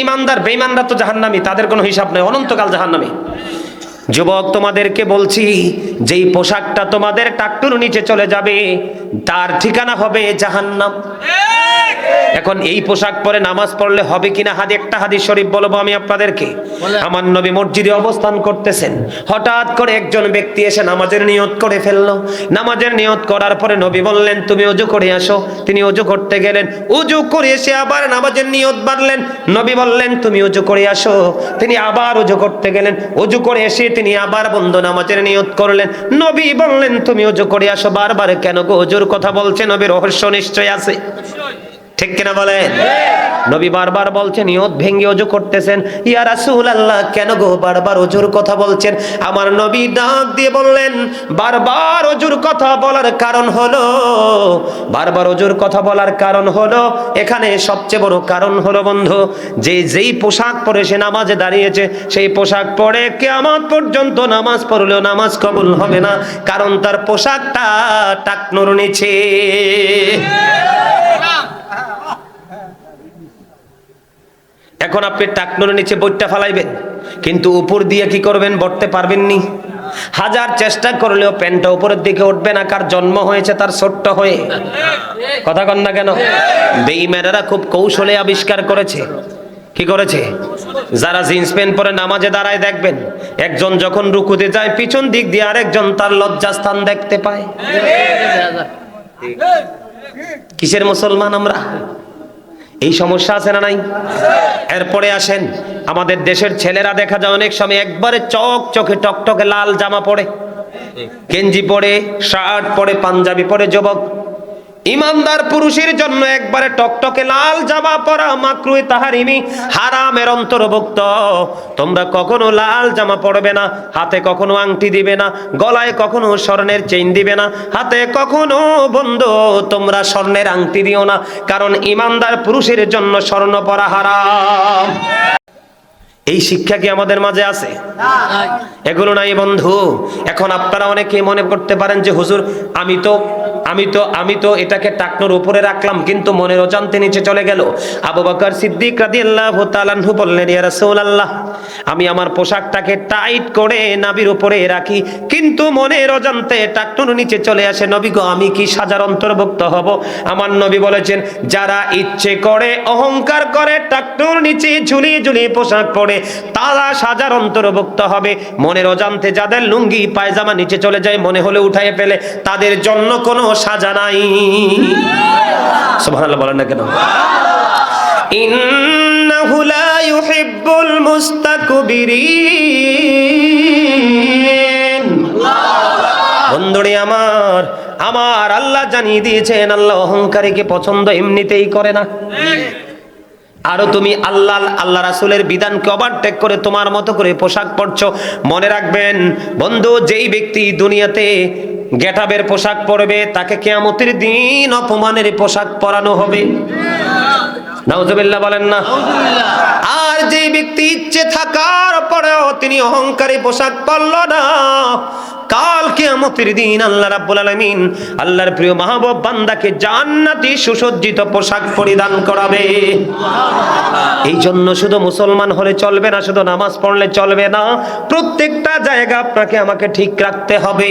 Speaker 1: ইমানদার বেঈমানরা তো জাহান্নামী, তাদের কোনো হিসাব নেই, অনন্তকাল জাহান্নামী। যুবক, তোমাদেরকে বলছি, যেই পোশাকটা তোমাদের টাকটুর নিচে চলে যাবে তার ঠিকানা হবে জাহান্নাম। এখন এই পোশাক পরে নামাজ পড়লে হবে কিনা, একটা হাদিস শরীফ বলবো আমি আপনাদেরকে। আমার নবী মসজিদে অবস্থান করতেছেন, হঠাৎ করে একজন ব্যক্তি এসে নামাজের নিয়ত করে ফেললো। নামাজের নিয়ত করার পরে নবী বললেন, তুমি ওযু করে আসো। তিনি ওযু করতে গেলেন, ওযু করে এসে আবার নামাজের নিয়ত বাঁধলেন। নবী বললেন, তুমি ওযু করে আসো। তিনি আবার ওযু করতে গেলেন, ওযু করে এসে তিনি আবার বন্ধ নামাজের নিয়ত করলেন। নবী বললেন, তুমি ওযু করে আসো। বারবার কেন গো? ওযুর কথা বলছে, নবীর রহস্য নিশ্চয় আছে, ঠিক কিনা বলেন? নবী বারবার বলছেন, নিয়ত ভেঙে ওযু করতেছেন। ইয়া রাসূলুল্লাহ, কেন গো বারবার ওযুর কথা বলছেন? আমার নবী ডাক দিয়ে বললেন, বারবার ওযুর কথা বলার কারণ হলো, বারবার ওযুর কথা বলার কারণ হলো, এখানে সবচেয়ে বড় কারণ হলো বন্ধু, যেই পোশাক পরে সে নামাজে দাঁড়িয়েছে, সেই পোশাক পরে কিয়ামত পর্যন্ত নামাজ পড়লেও নামাজ কবুল হবে না, কারণ তার পোশাকটা টাকনুর নিচে। এখন আপনি টাকনুর নিচে বইটা ফালাইবেন, কিন্তু উপর দিয়ে কি করবেন? বটতে পারবেন নি। হাজার চেষ্টা করলেও প্যান্টটা উপরের দিকে উঠবে না। কার জন্ম হয়েছে তার ছোট্ট হয়ে, কথা কন না কেন? বেঈমানেরা খুব কৌশলে আবিষ্কার করেছে। কি করেছে? যারা জিন্স প্যান্ট পরে নামাজে দাঁড়ায় দেখবেন, একজন যখন রুকুতে যায় পিছন দিক দিয়ে আরেকজন তার লজ্জাস্থান দেখতে পায়। কিসের মুসলমান আমরা? এই সমস্যা আছে না নাই? এরপরে আসেন, আমাদের দেশের ছেলেরা দেখা যায় অনেক সময় একবারে চকচকে টকটকে লাল জামা পরে, গেঞ্জি পরে, শার্ট পরে, পাঞ্জাবি পরে। যুবক, ইমানদার পুরুষের জন্য একবারে টকটকে লাল জামা পরা মাকরুহ তাহরিমি, হারামের অন্তর্ভুক্ত। তোমরা কখনো লাল জামা পরবে না, হাতে কখনো আংটি দিবে না, গলায় কখনো স্বর্ণের চেইন দিবে না, হাতে কখনো বন্ধু তোমরা স্বর্ণের আংটি দিও না, কারণ ইমানদার পুরুষের জন্য স্বর্ণ পরা হারাম। এই শিক্ষা কি আমাদের মাঝে আছে? এগুলো নাই বন্ধু। এখন আপনারা অনেকে মনে করতে পারেন যে হুজুর, আমি তো এটাকে টাকনোর উপরে রাখলাম, কিন্তু মনের অজান্তে নিচে চলে গেল। আবু বকর সিদ্দিক রাদিয়াল্লাহু তাআলা আনহু বললেন, ইয়া রাসূলুল্লাহ, আমি আমার পোশাকটাকে টাইট করে নাভির উপরে রাখি, কিন্তু মনের অজান্তে টাকনোর নিচে চলে আসে। নবী গো, আমি কি সাজার অন্তর্ভুক্ত হব? আমার নবী বলেছেন, যারা ইচ্ছে করে অহংকার করে টাকনোর নিচে ঝুলিয়ে ঝুলিয়ে পোশাক পরে, তারা সাজার অন্তর্ভুক্ত হবে। মনের অজান্তে যাদের লুঙ্গি পায়জামা নিচে চলে যায়, মনে হলে উঠায় ফেলে, তাদের জন্য কোনো সাজা নাই। সুবহানাল্লাহ বলেন না কেন? ইন্নাহু লা ইউহিব্বুল মুস্তাকবিরিন। বন্ধুরে আমার আল্লাহ জানিয়ে দিয়েছেন, আল্লাহ অহংকারীকে পছন্দ এমনিতেই করে না। আরো তুমি আল্লাহ রাসূলের বিধানকে ওভারটেক করে তোমার মতো করে পোশাক পরছো। মনে রাখবেন বন্ধু, যেই ব্যক্তি দুনিয়াতে গেটাবের পোশাক পরবে, তাকে কিয়ামতের দিন অপমানের পোশাক পরানো হবে। নাউজুবিল্লাহ বলেন না। আর যে ব্যক্তি ইচ্ছে থাকার পরেও তিনি অহংকারী পোশাক পরল না, কাল কিয়ামতের দিন আল্লাহ রাব্বুল আলামিন আল্লাহর প্রিয় মাহবুব বান্দাকে জান্নাতি সুসজ্জিত পোশাক পরিধান করাবে। এই জন্য শুধু মুসলমান হলে চলবে না, শুধু নামাজ পড়লে চলবে না, প্রত্যেকটা জায়গা আপনাকে আমাকে ঠিক রাখতে হবে।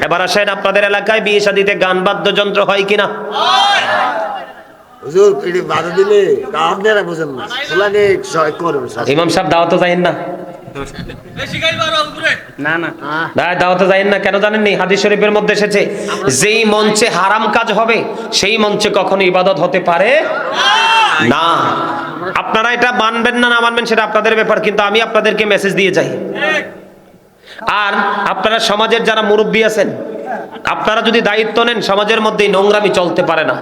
Speaker 1: এবার আসেন, আপনাদের এলাকায় বিয়ে শাদীতে গান বাদ্যযন্ত্র হয় কিনা?
Speaker 2: হুজুর, এটি বাধা দিলে আপনারা বুঝেন না, ফুলানি করুন।
Speaker 1: ইমাম সাহেব দাওয়াতে যাইন না? দাওয়াতে যাইন না কেন জানেন নি? হাদিস শরীফের মধ্যে এসেছে, যেই মঞ্চে হারাম কাজ হবে সেই মঞ্চে কখনো ইবাদত হতে পারে না। আপনারা এটা মানবেন না মানবেন সেটা আপনাদের ব্যাপার, কিন্তু আমি আপনাদেরকে মেসেজ দিয়ে যাই। আর আপনারা সমাজের যারা মুরব্বী আছেন, আপনারা যদি দায়িত্ব নেন, সমাজের মধ্যে নোংরামি চলতে পারে না।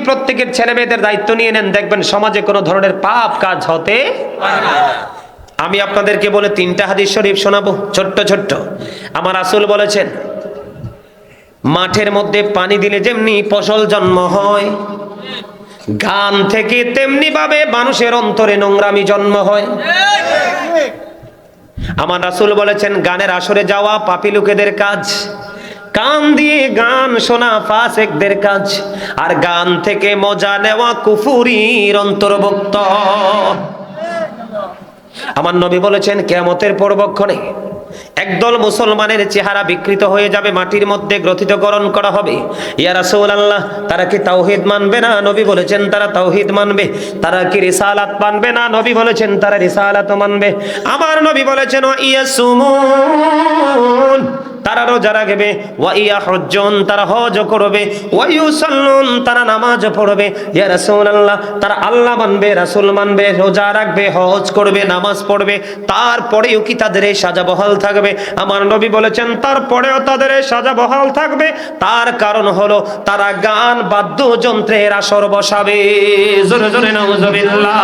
Speaker 1: প্রত্যেকের ছেলে মেয়েদের দায়িত্ব নিয়ে নেন, দেখবেন সমাজে কোনো ধরনের পাপ কাজ হতে পারে না। আমি আপনাদেরকে বলে 3টা হাদিস শরীফ শোনাবো, ছোট্ট ছোট্ট। আমার রাসূল বলেছেন, মাঠের মধ্যে পানি দিলে যেমনি ফসল জন্ম হয়, গান থেকে তেমনি ভাবে মানুষের অন্তরে নোংরামি জন্ম হয়। আমার রাসূল বলেছেন, গানের আসরে যাওয়া পাপী লোকেদের কাজ, কান দিয়ে গান শোনা ফাসিকদের কাজ, আর গান থেকে মজা নেওয়া কুফুরির অন্তর্ভুক্ত। আমার নবী বলেছেন, কিয়ামতের পূর্বক্ষণে একদল মুসলমানের চেহারা বিকৃত হয়ে যাবে, মাটির মধ্যে গ্রথিতকরণ করা হবে। ইয়া রাসূলুল্লাহ, তারা কি তাওহীদ মানবে না? নবী বলেছেন তারা তাওহীদ মানবে। তারা কি রিসালাত মানবে না? নবী বলেছেন তারা রিসালাত মানবে। আমার নবী বলেছেন, ইয়াসুমুন, তারা রোজা রাখবে, ওয়া ইয়াহুজ্জুন, তারা হজ করবে, ওয়া ইউসাল্লুন, তারা নামাজ পড়বে। ইয়া রাসূলুল্লাহ, তারা আল্লাহ মানবে, রাসূল মানবে, রোজা রাখবে, হজ করবে, নামাজ পড়বে, তারপরেও কি তাদের এই সাজা বহাল থাকবে? আমার নবী বলেছেন তারপরেও তাদের এই সাজা বহাল থাকবে। তার কারণ হলো তারা গান বাদ্যযন্ত্রের আসর বসাবে। জোরে জোরে নাউজুবিল্লাহ।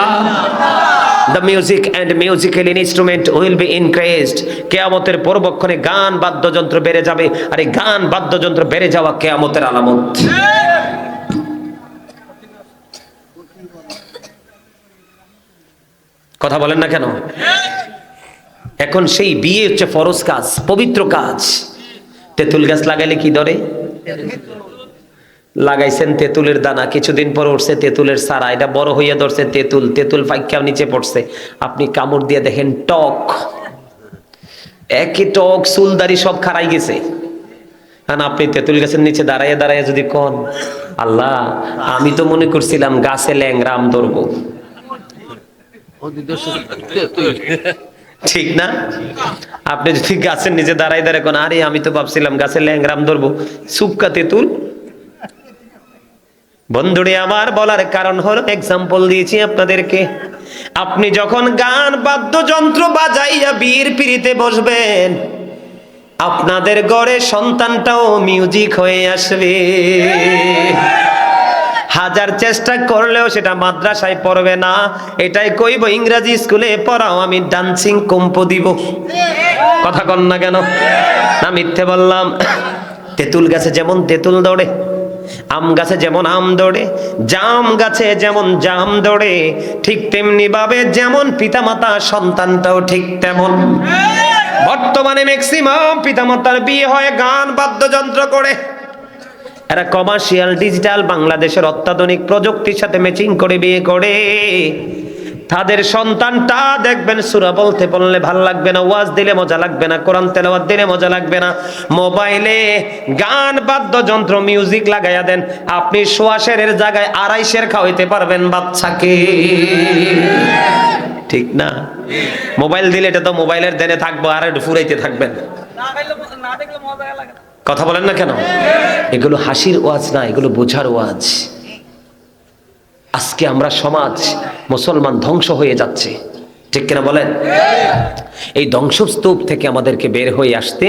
Speaker 1: The music and musical instrument will be increased. কিয়ামতের পূর্বক্ষণে গান বাদ্যযন্ত্র বেড়ে যাবে, আর এই গান বাদ্যযন্ত্র বেড়ে যাওয়া কিয়ামতের আলামত। কথা বলেন না কেন? এখন সেই বিয়ে হচ্ছে ফরজ কাজ, পবিত্র কাজ। তেঁতুল গাছ লাগাইলে কি ধরে? লাগাইছেন তেঁতুলের দানা, কিছুদিন পর উঠছে তেঁতুলের সারা, এটা বড় হইয়া ধরছে তেঁতুল, তেঁতুল ফাইক্কা নিচে পড়ছে, আপনি কামড় দিয়ে দেখেন টক, একই টক, চুলদারি সব খারাই গেছে। কারণ আপনি তেঁতুল গাছের নিচে দাঁড়াইয়া দাঁড়াইয়া যদি কোন, আল্লাহ আমি তো মনে করছিলাম গাছে ল্যাংরা আম ধরবো, ঠিক না? আপনি যদি গাছের নিচে দাঁড়াই দাঁড়ায় কোন, আরে আমি তো ভাবছিলাম গাছে ল্যাংরা আম ধরবো, সুক্কা তেঁতুল। বন্ধুরে আমার, বলার কারণ হলো এক্সাম্পল দিয়েছি আপনাদেরকে। আপনি যখন গান বাদ্যযন্ত্র বাজাইয়া বীর পিড়িতে বসবেন, আপনাদের ঘরে সন্তানটাও মিউজিক হয়ে আসবে। হাজার চেষ্টা করলেও সেটা মাদ্রাসায় পড়বে না, এটাই কইব ইংরেজি স্কুলে পড়াও, আমি ডান্সিং কম্পো দিব। কথা কন না কেন? না মিথ্যে বললাম? তেঁতুল গাছে যেমন তেঁতুল দৌড়ে, আম গাছে যেমন আম দৌড়ে, জাম গাছে যেমন জাম দৌড়ে, ঠিক তেমনি ভাবে যেমন পিতামাতা সন্তানটাও ঠিক তেমন। বর্তমানে ম্যাক্সিমাম পিতামাতার বিয়ে হয় গান বাদ্যযন্ত্র করে। এরা কমার্শিয়াল ডিজিটাল বাংলাদেশের অত্যাধুনিক প্রযুক্তির সাথে ম্যাচিং করে বিয়ে করে। তাদের সন্তানটা দেখবেন সূরা বলতে বললে ভাল লাগবে না, ওয়াজ দিলে মজা লাগবে না, কোরআন তেলাওয়াত দিলে মজা লাগবে না, মোবাইলে গান বাদ্যযন্ত্র মিউজিক লাগাইয়া দেন, আপনি সোয়াশের জায়গায় আড়াইশের খাওয়াইতে পারবেন বাচ্চাকে, ঠিক না? মোবাইল দিলে এটা তো মোবাইলের দেনে থাকবো, আর একটু ফুরাইতে থাকবেন। কথা বলেন না কেন? এগুলো হাসির ওয়াজ না, এগুলো বোঝার ওয়াজ। আজকে আমরা সমাজ মুসলমান ধ্বংস হয়ে যাচ্ছে, ঠিক কিনা বলেন? এই ধ্বংসস্তূপ থেকে আমাদেরকে বের হয়ে আসতে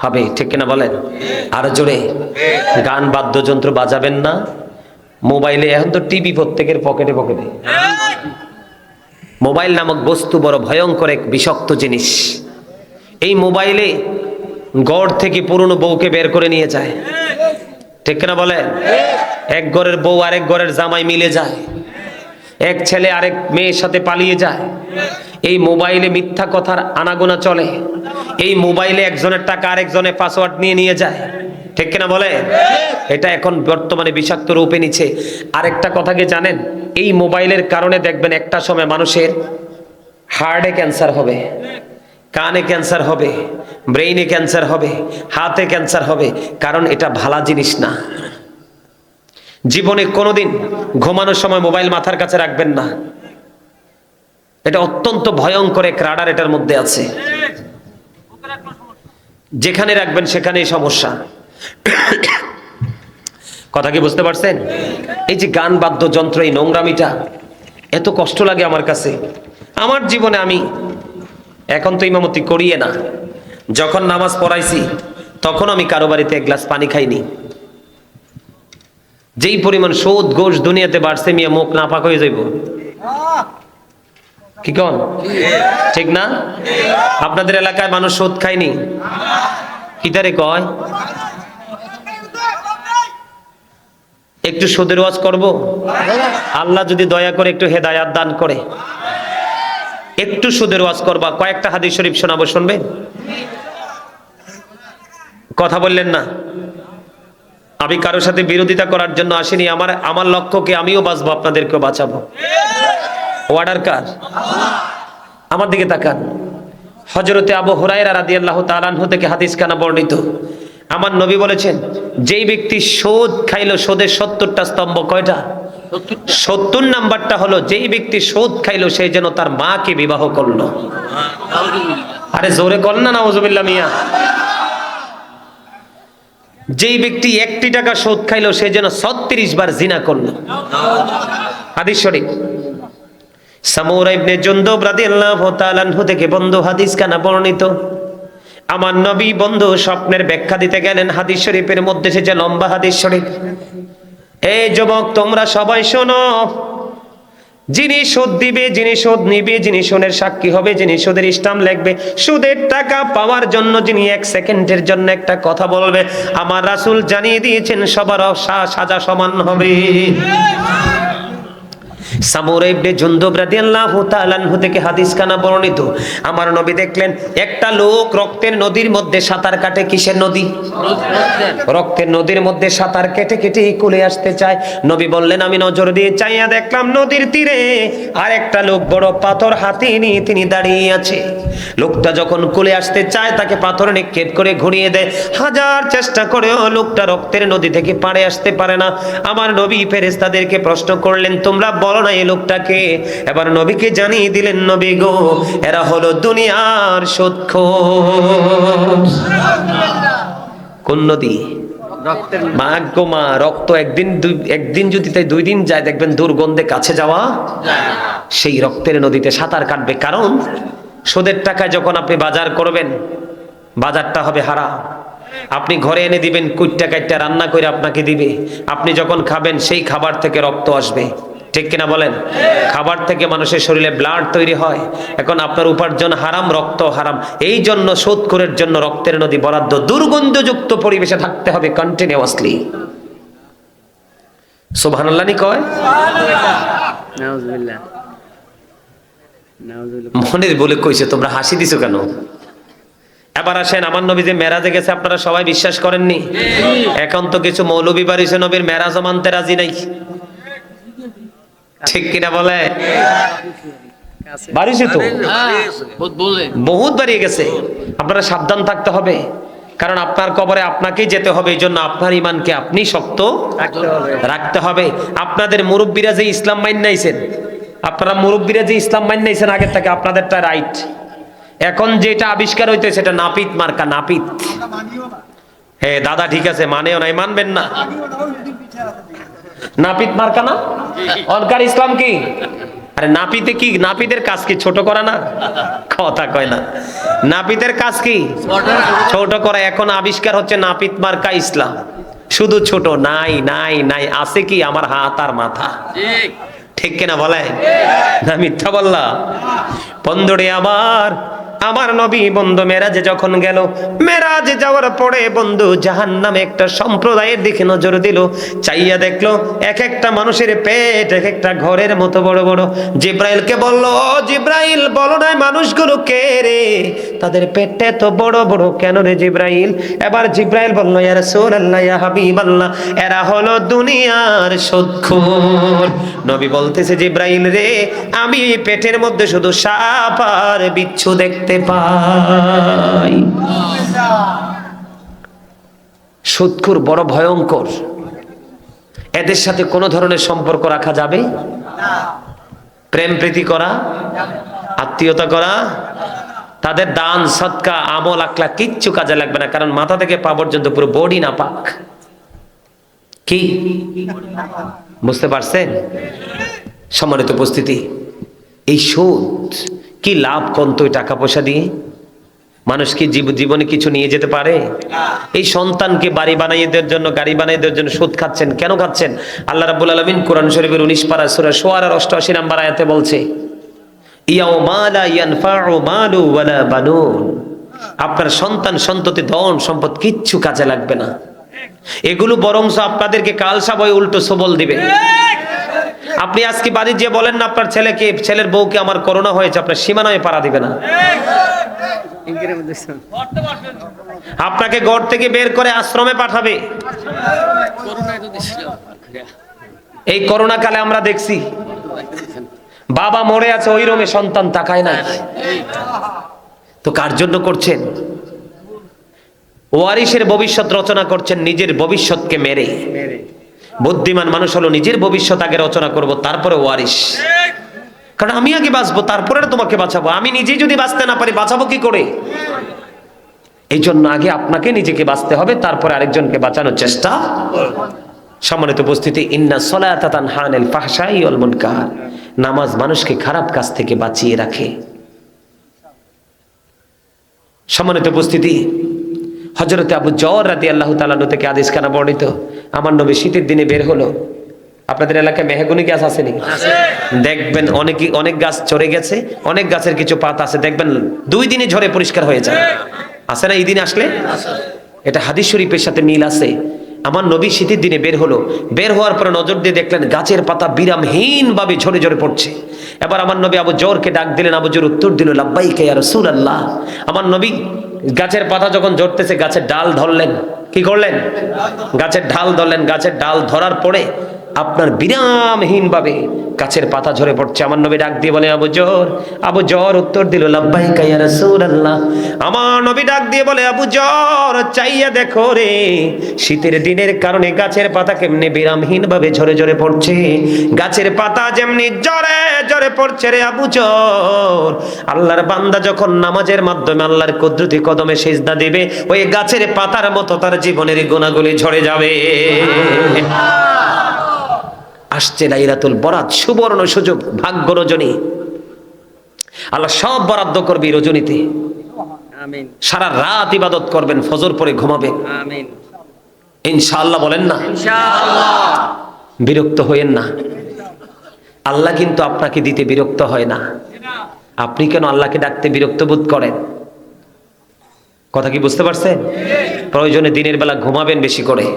Speaker 1: হবে, ঠিক কিনা বলেন? আর জোরে গান বাদ্যযন্ত্র বাজাবেন না। মোবাইলে এখন তো টিভি প্রত্যেকের পকেটে পকেটে। মোবাইল নামক বস্তু বড় ভয়ঙ্কর এক বিষাক্ত জিনিস। এই মোবাইলে গড় থেকে পুরনো বউকে বের করে নিয়ে যায়, ঠিক কিনা বলেন? এক ঘরের বউ আরেক ঘরের জামাই মিলে যায়, এক ছেলে আরেক মেয়ের সাথে পালিয়ে যায়। এই মোবাইলে মিথ্যা কথার আনাগোনা চলে। এই মোবাইলে একজনের টাকা আরেকজনের পাসওয়ার্ড নিয়ে নিয়ে যায়, ঠিক কিনা বলে? এটা এখন বর্তমানে বিষাক্ত রূপে নিচ্ছে। আরেকটা কথা কি জানেন? এই মোবাইলের কারণে দেখবেন একটা সময় মানুষের হার্টে ক্যান্সার হবে, কানে ক্যান্সার হবে, ব্রেইনে ক্যান্সার হবে, হাতে ক্যান্সার হবে, কারণ এটা ভালো জিনিস না। জীবনে কোনোদিন ঘুমানোর সময় মোবাইল মাথার কাছে রাখবেন না, এটা অত্যন্ত ভয়ঙ্কর এক রাডার এটার মধ্যে আছে। যেখানে রাখবেন সেখানেই সমস্যা। কথা কি বুঝতে পারছেন? এই যে গান বাদ্যযন্ত্র, এই নোংরামিটা এত কষ্ট লাগে আমার কাছে। আমার জীবনে আমি এখন তো ইমামতি করিয়ে না, যখন নামাজ পড়াইছি তখন আমি কারো বাড়িতে এক গ্লাস পানি খাইনি। যেই পরিমাণ সুদ ঘোষ দুনিয়াতে বাড়ছে, মিয়া মুখ না পাক হয়ে যাইব, কি কন? ঠিক না? আপনাদের এলাকায় মানুষ সুদ খায়নি? কিতারে কয় একটু সুদের ওয়াজ করব? আল্লাহ যদি দয়া করে একটু হেদায়াত দান করে একটু সুদের ওয়াজ করবা, কয়েকটা হাদিস শরীফ শোনাবো, শুনবেন? কথা বললেন না। আমি কারোর সাথে বিরোধিতা করার জন্য আসিনি। আমার লক্ষ্যকে আমিও বাঁচবো, আপনাদেরকেও বাঁচাবো। অর্ডার কার? আমার দিকে তাকান। হযরতে আবু হুরায়রা রাদিয়াল্লাহু তাআলা আনহু থেকে হাদিস কানা বর্ণিত, আমার নবী বলেছেন, যেই ব্যক্তি সুদ খাইলো, সুদের 70টা স্তম্ভ কয়টা? 70 নাম্বারটা হলো যেই ব্যক্তি সুদ খাইলো সেই যেন তার মাকে বিবাহ করলো। আরে জোরে কর না, নাউজুবিল্লাহ মিয়া। যেই ব্যক্তি 1 টাকা সুদ খাইলো সে যেন 36 বার জিনা করলো। হাদিস শরীফ। সামুরা ইবনে জুনদুব রাদিয়াল্লাহু তাআলা আনহু থেকে বন্ধু হাদিস কানা বর্ণিত, আমার নবী বন্ধু স্বপ্নের ব্যাখ্যা দিতে গেলেন। হাদিস শরীফের মধ্যে এসেছে লম্বা হাদিস শরীফ। এই যুবক তোমরা সবাই শোনো, যিনি সুদ দিবে, যিনি সুদ নিবে, যিনি সুদের সাক্ষী হবে, যিনি সুদের স্টাম্প লিখবে, সুদের টাকা পাওয়ার জন্য যিনি 1 সেকেন্ডের জন্য একটা কথা বলবে, আমার রাসূল জানিয়ে দিয়েছেন সবার সাজা সমান হবে। সামুরা ইবনে জুনদুব রাদিয়াল্লাহু তাআলা আনহু থেকে হাদিস কানা বর্ণিত, আমার নবী দেখলেন একটা লোক রক্তের নদীর মধ্যে সাঁতার কাটে। কিসের নদী? রক্তের নদীর মধ্যে সাঁতার কেটে কেটে কোলে আসতে চায়। নবী বললেন, আমি নজর দিয়ে চাইয়া দেখলাম নদীর তীরে আর একটা লোক বড় পাথর হাতে নিয়ে তিনি দাঁড়িয়ে আছে। লোকটা যখন কোলে আসতে চায় তাকে পাথর নিক্ষেপ করে ঘুরিয়ে দেয়। হাজার চেষ্টা করেও লোকটা রক্তের নদী থেকে পাড়ে আসতে পারে না। আমার নবী ফেরেশতাদেরকে প্রশ্ন করলেন, তোমরা বলো না এই লোকটাকে? এবার নবীকে জানিয়ে দিলেন, নবী গো, এরা হলো দুনিয়ার সুদখোর। কোন নদী? মা গো মা, রক্ত একদিন যদি তাই 2 দিন যায় দেখবেন দুর্গন্ধে কাছে যাওয়া যায় না। সেই রক্তের নদীতে সাঁতার কাটবে। কারণ সুদের টাকায় যখন আপনি বাজার করবেন, বাজারটা হবে হারাম। আপনি ঘরে এনে দিবেন, কুইট্টা কাইট্টা রান্না করে আপনাকে দিবে। আপনি যখন খাবেন সেই খাবার থেকে রক্ত আসবে, ঠিক কিনা বলেন? খাবার থেকে মানুষের শরীরে ব্লাড তৈরি হয়। এখন আপনার উপার্জন হারাম, রক্ত হারাম। এই জন্য সুদখোরের জন্য রক্তের নদী বরাদ্দ। দুর্গন্ধযুক্ত পরিবেশে থাকতে হবে কন্টিনিউয়াসলি। সুবহানাল্লাহ নি কয়?
Speaker 2: নাউজুবিল্লাহ।
Speaker 1: মনের বলে কইছে, তোমরা হাসি দিছো কেন? এবার আসেন, আমার নবী যে মেরাজে গেছে আপনারা সবাই বিশ্বাস করেননি? এখন তো কিছু মৌলবী বাড়িছে নবীর মেরাজ মানতে রাজি নাই, ঠিক কিনা বলে? বাড়িছে তো, বহুত বাড়িয়ে গেছে। আপনারা সাবধান থাকতে হবে, কারণ আপনার কবরে আপনাকেই যেতে হবে। এই জন্য আপনার ইমানকে আপনি শক্ত রাখতে হবে। আপনাদের মুরব্বীরা যে ইসলাম মাইন নাইছেন, আপনারা মুরব্বীরা যে ইসলাম মাইন নাইছেন আগের থেকে, আপনাদেরটা রাইট। এখন যেটা আবিষ্কার হইতে সেটা নাপিত মার্কা, নাপিত। হ্যাঁ দাদা ঠিক আছে, মানেও নাই, মানবেন না। নাপিত মার্কা না? অনকার ইসলাম কি? আরে নাপিতে কি? নাপিতের কাজ কি ছোট করা না? কথা কয় না। নাপিতের কাজ কি? ছোট করা। এখন আবিষ্কার হচ্ছে নাপিত মার্কা ইসলাম। শুধু ছোট নাই নাই নাই, আছে কি? আমার হাত আর মাথা, ঠিক কিনা বলে? না মিথ্যা বললাম? বন্ধুরে আমার নবী বন্ধু মেরাজে যখন গেল, মেরাজে যাওয়ার পরে বন্ধু জাহান্নামে একটা সম্প্রদায়ের দিকে নজর দিল। চাইয়া দেখলো এক একটা মানুষের পেট এক একটা ঘরের মতো বড় বড়। জিব্রাইলকে বলল, ও জিব্রাইল, বলো না মানুষগুলো কে রে? তাদের পেটটা এত বড় বড় কেন রে জিব্রাইল? এবার জিব্রাইল বলল, ইয়া রাসূলুল্লাহ, ইয়া হাবিবাল্লাহ, এরা হলো দুনিয়ার সুদখোর। নবী বলতেছে, জিব্রাইল রে, আমি পেটের মধ্যে শুধু সাপ আর বিচ্ছু দেখতে পাই। সুদখোর বড় ভয়ঙ্কর। এদের সাথে কোনো ধরনের সম্পর্ক রাখা যাবে না। প্রেম প্রীতি করা, আত্মীয়তা করা, তাদের দান সদকা আমল আকলা কিচ্ছু কাজে লাগবে না। কারণ মাথা থেকে পা পর্যন্ত পুরো বডি নাপাক। কি বুঝতে পারছেন? সম্মানিত উপস্থিতি, এই সুদ কি লাভ কন্ত টাকা পয়সা দিয়ে? মানুষ কি জীবনে কিছু নিয়ে যেতে পারে? এই সন্তানকে বাড়ি বানাইয়ে দেওয়ার জন্য, গাড়ি বানাইয়ে দেওয়ার জন্য সুদ খাচ্ছেন। কেন খাচ্ছেন? আল্লাহ রাব্বুল আলামিন কোরআন শরীফের 19 পারা সূরা শুআরার 88 নম্বর আয়াতে বলছে, ইয়াউমা লা ইয়ানফাউ মালু ওয়ালা বানুন। আপনার সন্তান সন্ততি ধন সম্পদ কিচ্ছু কাজে লাগবে না। এগুলো বরংস আপনাদেরকে কালসা বই উল্টো সবল দিবে। আপনি আজকে বাড়ি যে বলেন না আপনার ছেলেকে, ছেলের বউকে আমার করোনা হয়েছে, আপনার সীমানায় পাড়া দিবে না। আপনাকে ঘর থেকে বের করে আশ্রমে পাঠাবে। এই করোনা কালে আমরা দেখছি বাবা মরে আছে ওই রুমে, সন্তান তাকায় না। তো কার জন্য করছেন? ওয়ারিশের ভবিষ্যৎ রচনা করছেন নিজের ভবিষ্যৎকে মেরে। বুদ্ধিমান মানুষ হলো নিজের ভবিষ্যৎ আগে রচনা করব, তারপরে ওয়ারিশ। কারণ আমি আগে বাঁচবো, তারপরে তোমাকে বাঁচাবো। আমি নিজেই যদি বাঁচতে না পারি, বাঁচাবো কি করে? এই জন্য আগে আপনাকে নিজেকে বাঁচতে হবে, তারপরে আরেকজনকে বাঁচানোর চেষ্টা। সম্মানিত উপস্থিতি, ইন্না সলাতা তানহা আনিল ফাহশাই ওয়াল মুনকার, নামাজ মানুষকে খারাপ কাজ থেকে বাঁচিয়ে রাখে। সম্মানিত উপস্থিতি, হযরতে আবু যর রাদিয়াল্লাহু তাআলা থেকে হাদিস খানা বর্ণিত, আমার নবী শীতের দিনে বের হলো। আপনাদের এলাকায় মেহগনি গাছ আছে নাকি? দেখবেন অনেক গাছ ঝরে গেছে, অনেক গাছের কিছু পাতা আছে, দেখবেন 2 দিনে ঝরে পরিষ্কার হয়ে যায়। আছে না? এই দিন আসলে এটা হাদিস শরীফের সাথে মিল আছে। আমার নবী শীতের দিনে বের হলো, বের হওয়ার পরে নজর দিয়ে দেখলেন গাছের পাতা বিরামহীন ভাবে ঝরে ঝরে পড়ছে। এবার আমার নবী আবু যরকে ডাক দিলেন। আবু যর উত্তর দিল, লাব্বাইকা ইয়া রাসূলুল্লাহ। আমার নবী গাছের পাতা যখন ঝরতেছে, গাছের ডাল ধরলেন। কি করলেন? গাছের ঢাল ধরলেন। গাছের ডাল ধরার পরে আপনার বিরামহীন ভাবে গাছের পাতা ঝরে পড়ছে। আমার নবী ডাক দিয়ে বলে, আবু যর। আবু যর উত্তর দিল, লাব্বাইকা ইয়া রাসূলুল্লাহ। আমার নবী ডাক দিয়ে বলে, আবু যর, চাইয়া দেখো রে, শীতের দিনের কারণে গাছের পাতা কেমনে বিরামহীন ভাবে ঝরে ঝরে পড়ছে। গাছের পাতা যেমনি ঝরে ঝরে পড়ছে রে আবু যর, আল্লাহর বান্দা যখন নামাজের মাধ্যমে আল্লাহর কুদরতি কদমে সিজদা দিবে, ওই গাছের পাতার মতো তার জীবনের গুনাহগুলি ঝরে যাবে। আসছে লাইলাতুল বরাত, সুবর্ণ সুযোগ, ভাগ্য রজনী। আল্লাহ সব বরাদ্দ করবে এই রজনীতে। আমিন। সারা রাত ইবাদত করবেন, ফজর পরে ঘুমাবেন। আমিন। ইনশাআল্লাহ বলেন না? ইনশাআল্লাহ। বিরক্ত হইেন না। আল্লাহ কিন্তু আপনাকে দিতে বিরক্ত হয় না। আপনি কেন আল্লাহকে ডাকতে বিরক্ত বোধ করেন? কথা কি বুঝতে পারছেন? প্রয়োজনে দিনের বেলা ঘুমাবেন বেশি করে।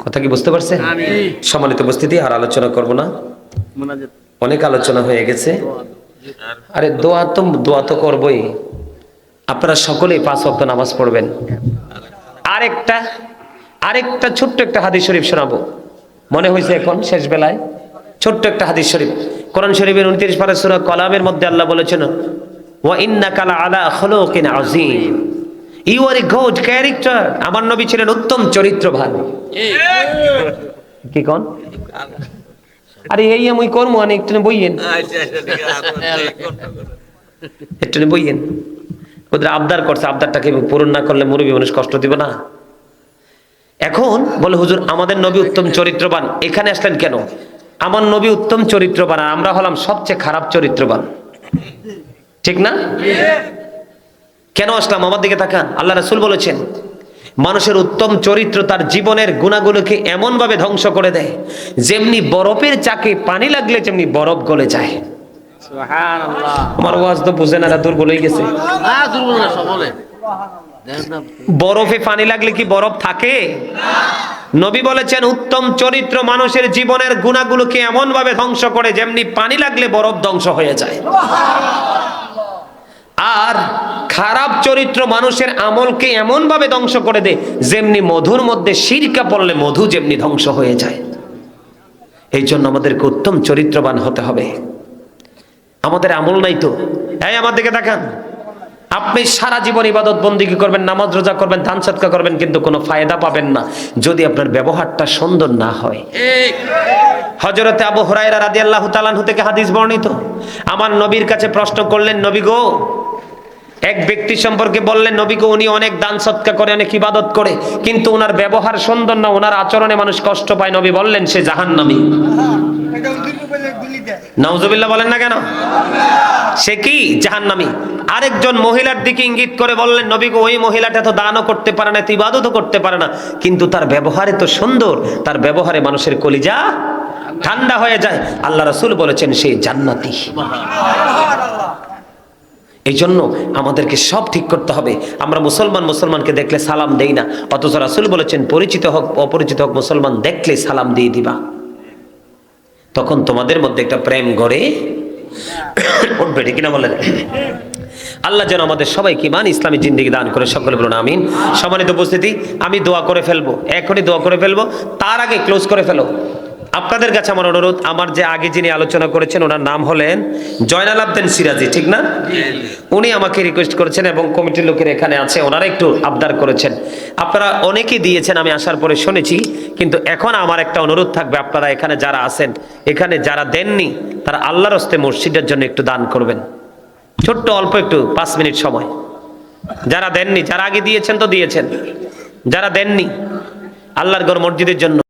Speaker 1: কথা কি বুঝতে পারছেন? সম্মানিত উপস্থিতি, আর আলোচনা করব না, অনেক আলোচনা হয়ে গেছে। আরে দোয়া তো করবই। আপনারা সকলেই 5 ওয়াক্ত নামাজ পড়বেন। আরেকটা ছোট্ট একটা হাদিস শরীফ শোনাবো, মনে হয়েছে এখন শেষ বেলায়। ছোট্ট একটা হাদিস শরীফ, কোরআন শরীফের 29 পারা সূরা কলামের মধ্যে আল্লাহ বলেছেন, ওয়া ইন্নাকা লাআলা খুলুকিন আযীম, you are a good character. আমার নবী ছিলেন উত্তম চরিত্রবান। কি কোন? আরে এই আমি করবো, একটু বইয়েন, একটু বইয়েন। ওদের আবদার করছে, আবদারটাকে পূরণ না করলে মুরব্বী মানুষ কষ্ট দিব না। এখন বলে, হুজুর আমাদের নবী উত্তম চরিত্রবান, এখানে আসলেন কেন? আমার নবী উত্তম চরিত্রবান, আর আমরা হলাম সবচেয়ে খারাপ চরিত্রবান, ঠিক না? কেন আসলাম? আমার দিকে তাকান। আল্লাহ রাসূল বলেছেন, মানুষের উত্তম চরিত্র তার জীবনের গুণাগুলোকে এমন ভাবে ধ্বংস করে দেয়, যেমনি বরফের চাকে পানি লাগলে যেমনি বরফ গলে যায়। সুবহানাল্লাহ। আমার ওয়াজ তো বুঝে না, দুর্বল হয়ে গেছে। দুর্বল না, সকলে। বরফে পানি লাগলে কি বরফ থাকে? নবী বলেছেন, উত্তম চরিত্র মানুষের জীবনের গুণাগুলোকে এমন ভাবে ধ্বংস করে, যেমনি পানি লাগলে বরফ ধ্বংস হয়ে যায়। আর খারাপ চরিত্র মানুষের আমলকে এমন ভাবে ধ্বংস করে দেয়, যেমনি মধুর মধ্যে সিরকা পড়লে মধু যেমনি ধ্বংস হয়ে যায়। এই জন্য আমাদেরকে উত্তম চরিত্রবান হতে হবে। আমাদের আমল নাই তো। এই আমার দিকে তাকান। আপনি সারা জীবন ইবাদত বন্দেগী করবেন, নামাজ রোজা করবেন, দান সদকা করবেন, কিন্তু কোনো ফায়দা পাবেন না যদি আপনার ব্যবহারটা সুন্দর না হয়। হযরতে আবু হুরায়রা রাদিয়াল্লাহু তাআলা আনহু থেকে হাদিস বর্ণিত, আমার নবীর কাছে প্রশ্ন করলেন, নবী গো, এক ব্যক্তি সম্পর্কে বললেন, নবী গো, উনি অনেক দান সদকা করে, অনেক ইবাদত করে, কিন্তু ওনার ব্যবহার সুন্দর না, ওনার আচরণে মানুষ কষ্ট পায়। নবী বললেন, সে জাহান্নামী। নাউজুবিল্লাহ বলেন না কেন? সে কি? জাহান্নামী। আরেকজন মহিলার দিকে ইঙ্গিত করে বললেন, নবী গো, ওই মহিলাটা তো দানও করতে পারে না, ইবাদতও করতে পারে না, কিন্তু তার ব্যবহারে তো সুন্দর, তার ব্যবহারে মানুষের কলিজা ঠান্ডা হয়ে যায়। আল্লাহ রাসূল বলেছেন, সে জান্নাতি। এই জন্য আমাদেরকে সব ঠিক করতে হবে। আমরা মুসলমানকে দেখলে সালাম দেই না, অথচ রাসূল বলেছেন পরিচিত হোক অপরিচিত হোক মুসলমান দেখলে সালাম দিয়ে দিবা। তখন তোমাদের মধ্যে একটা প্রেম গড়ে উঠবে, ঠিক কিনা বলেন? আল্লাহ যেন আমাদের সবাইকে ইমান ইসলামী জিন্দেগি দান করে, সকলে বলুন আমিন। সম্মানিত উপস্থিতি, আমি দোয়া করে ফেলবো, এখনই দোয়া করে ফেলবো, তার আগে ক্লোজ করে ফেলো। আপনাদের কাছে আমার অনুরোধ, আমার যে আগে যিনি আলোচনা করেছেন ওনার নাম হলেন জয়নাল আবদিন সিরাজি, ঠিক না? উনি আমাকে রিকোয়েস্ট করেছেন এবং কমিটির লোকের এখানে আছে, ওনারা একটু আবদার করেছেন। আপনারা অনেকেই দিয়েছেন, আমি আসার পরে শুনেছি, কিন্তু এখন আমার একটা অনুরোধ থাকবে, আপনারা এখানে যারা আছেন, এখানে যারা দেননি তারা আল্লাহর হস্তে মসজিদের জন্য একটু দান করবেন, ছোট্ট অল্প একটু 5 মিনিট সময়। যারা দেননি, যারা আগে দিয়েছেন তো দিয়েছেন, যারা দেননি আল্লাহর ঘর মসজিদের জন্য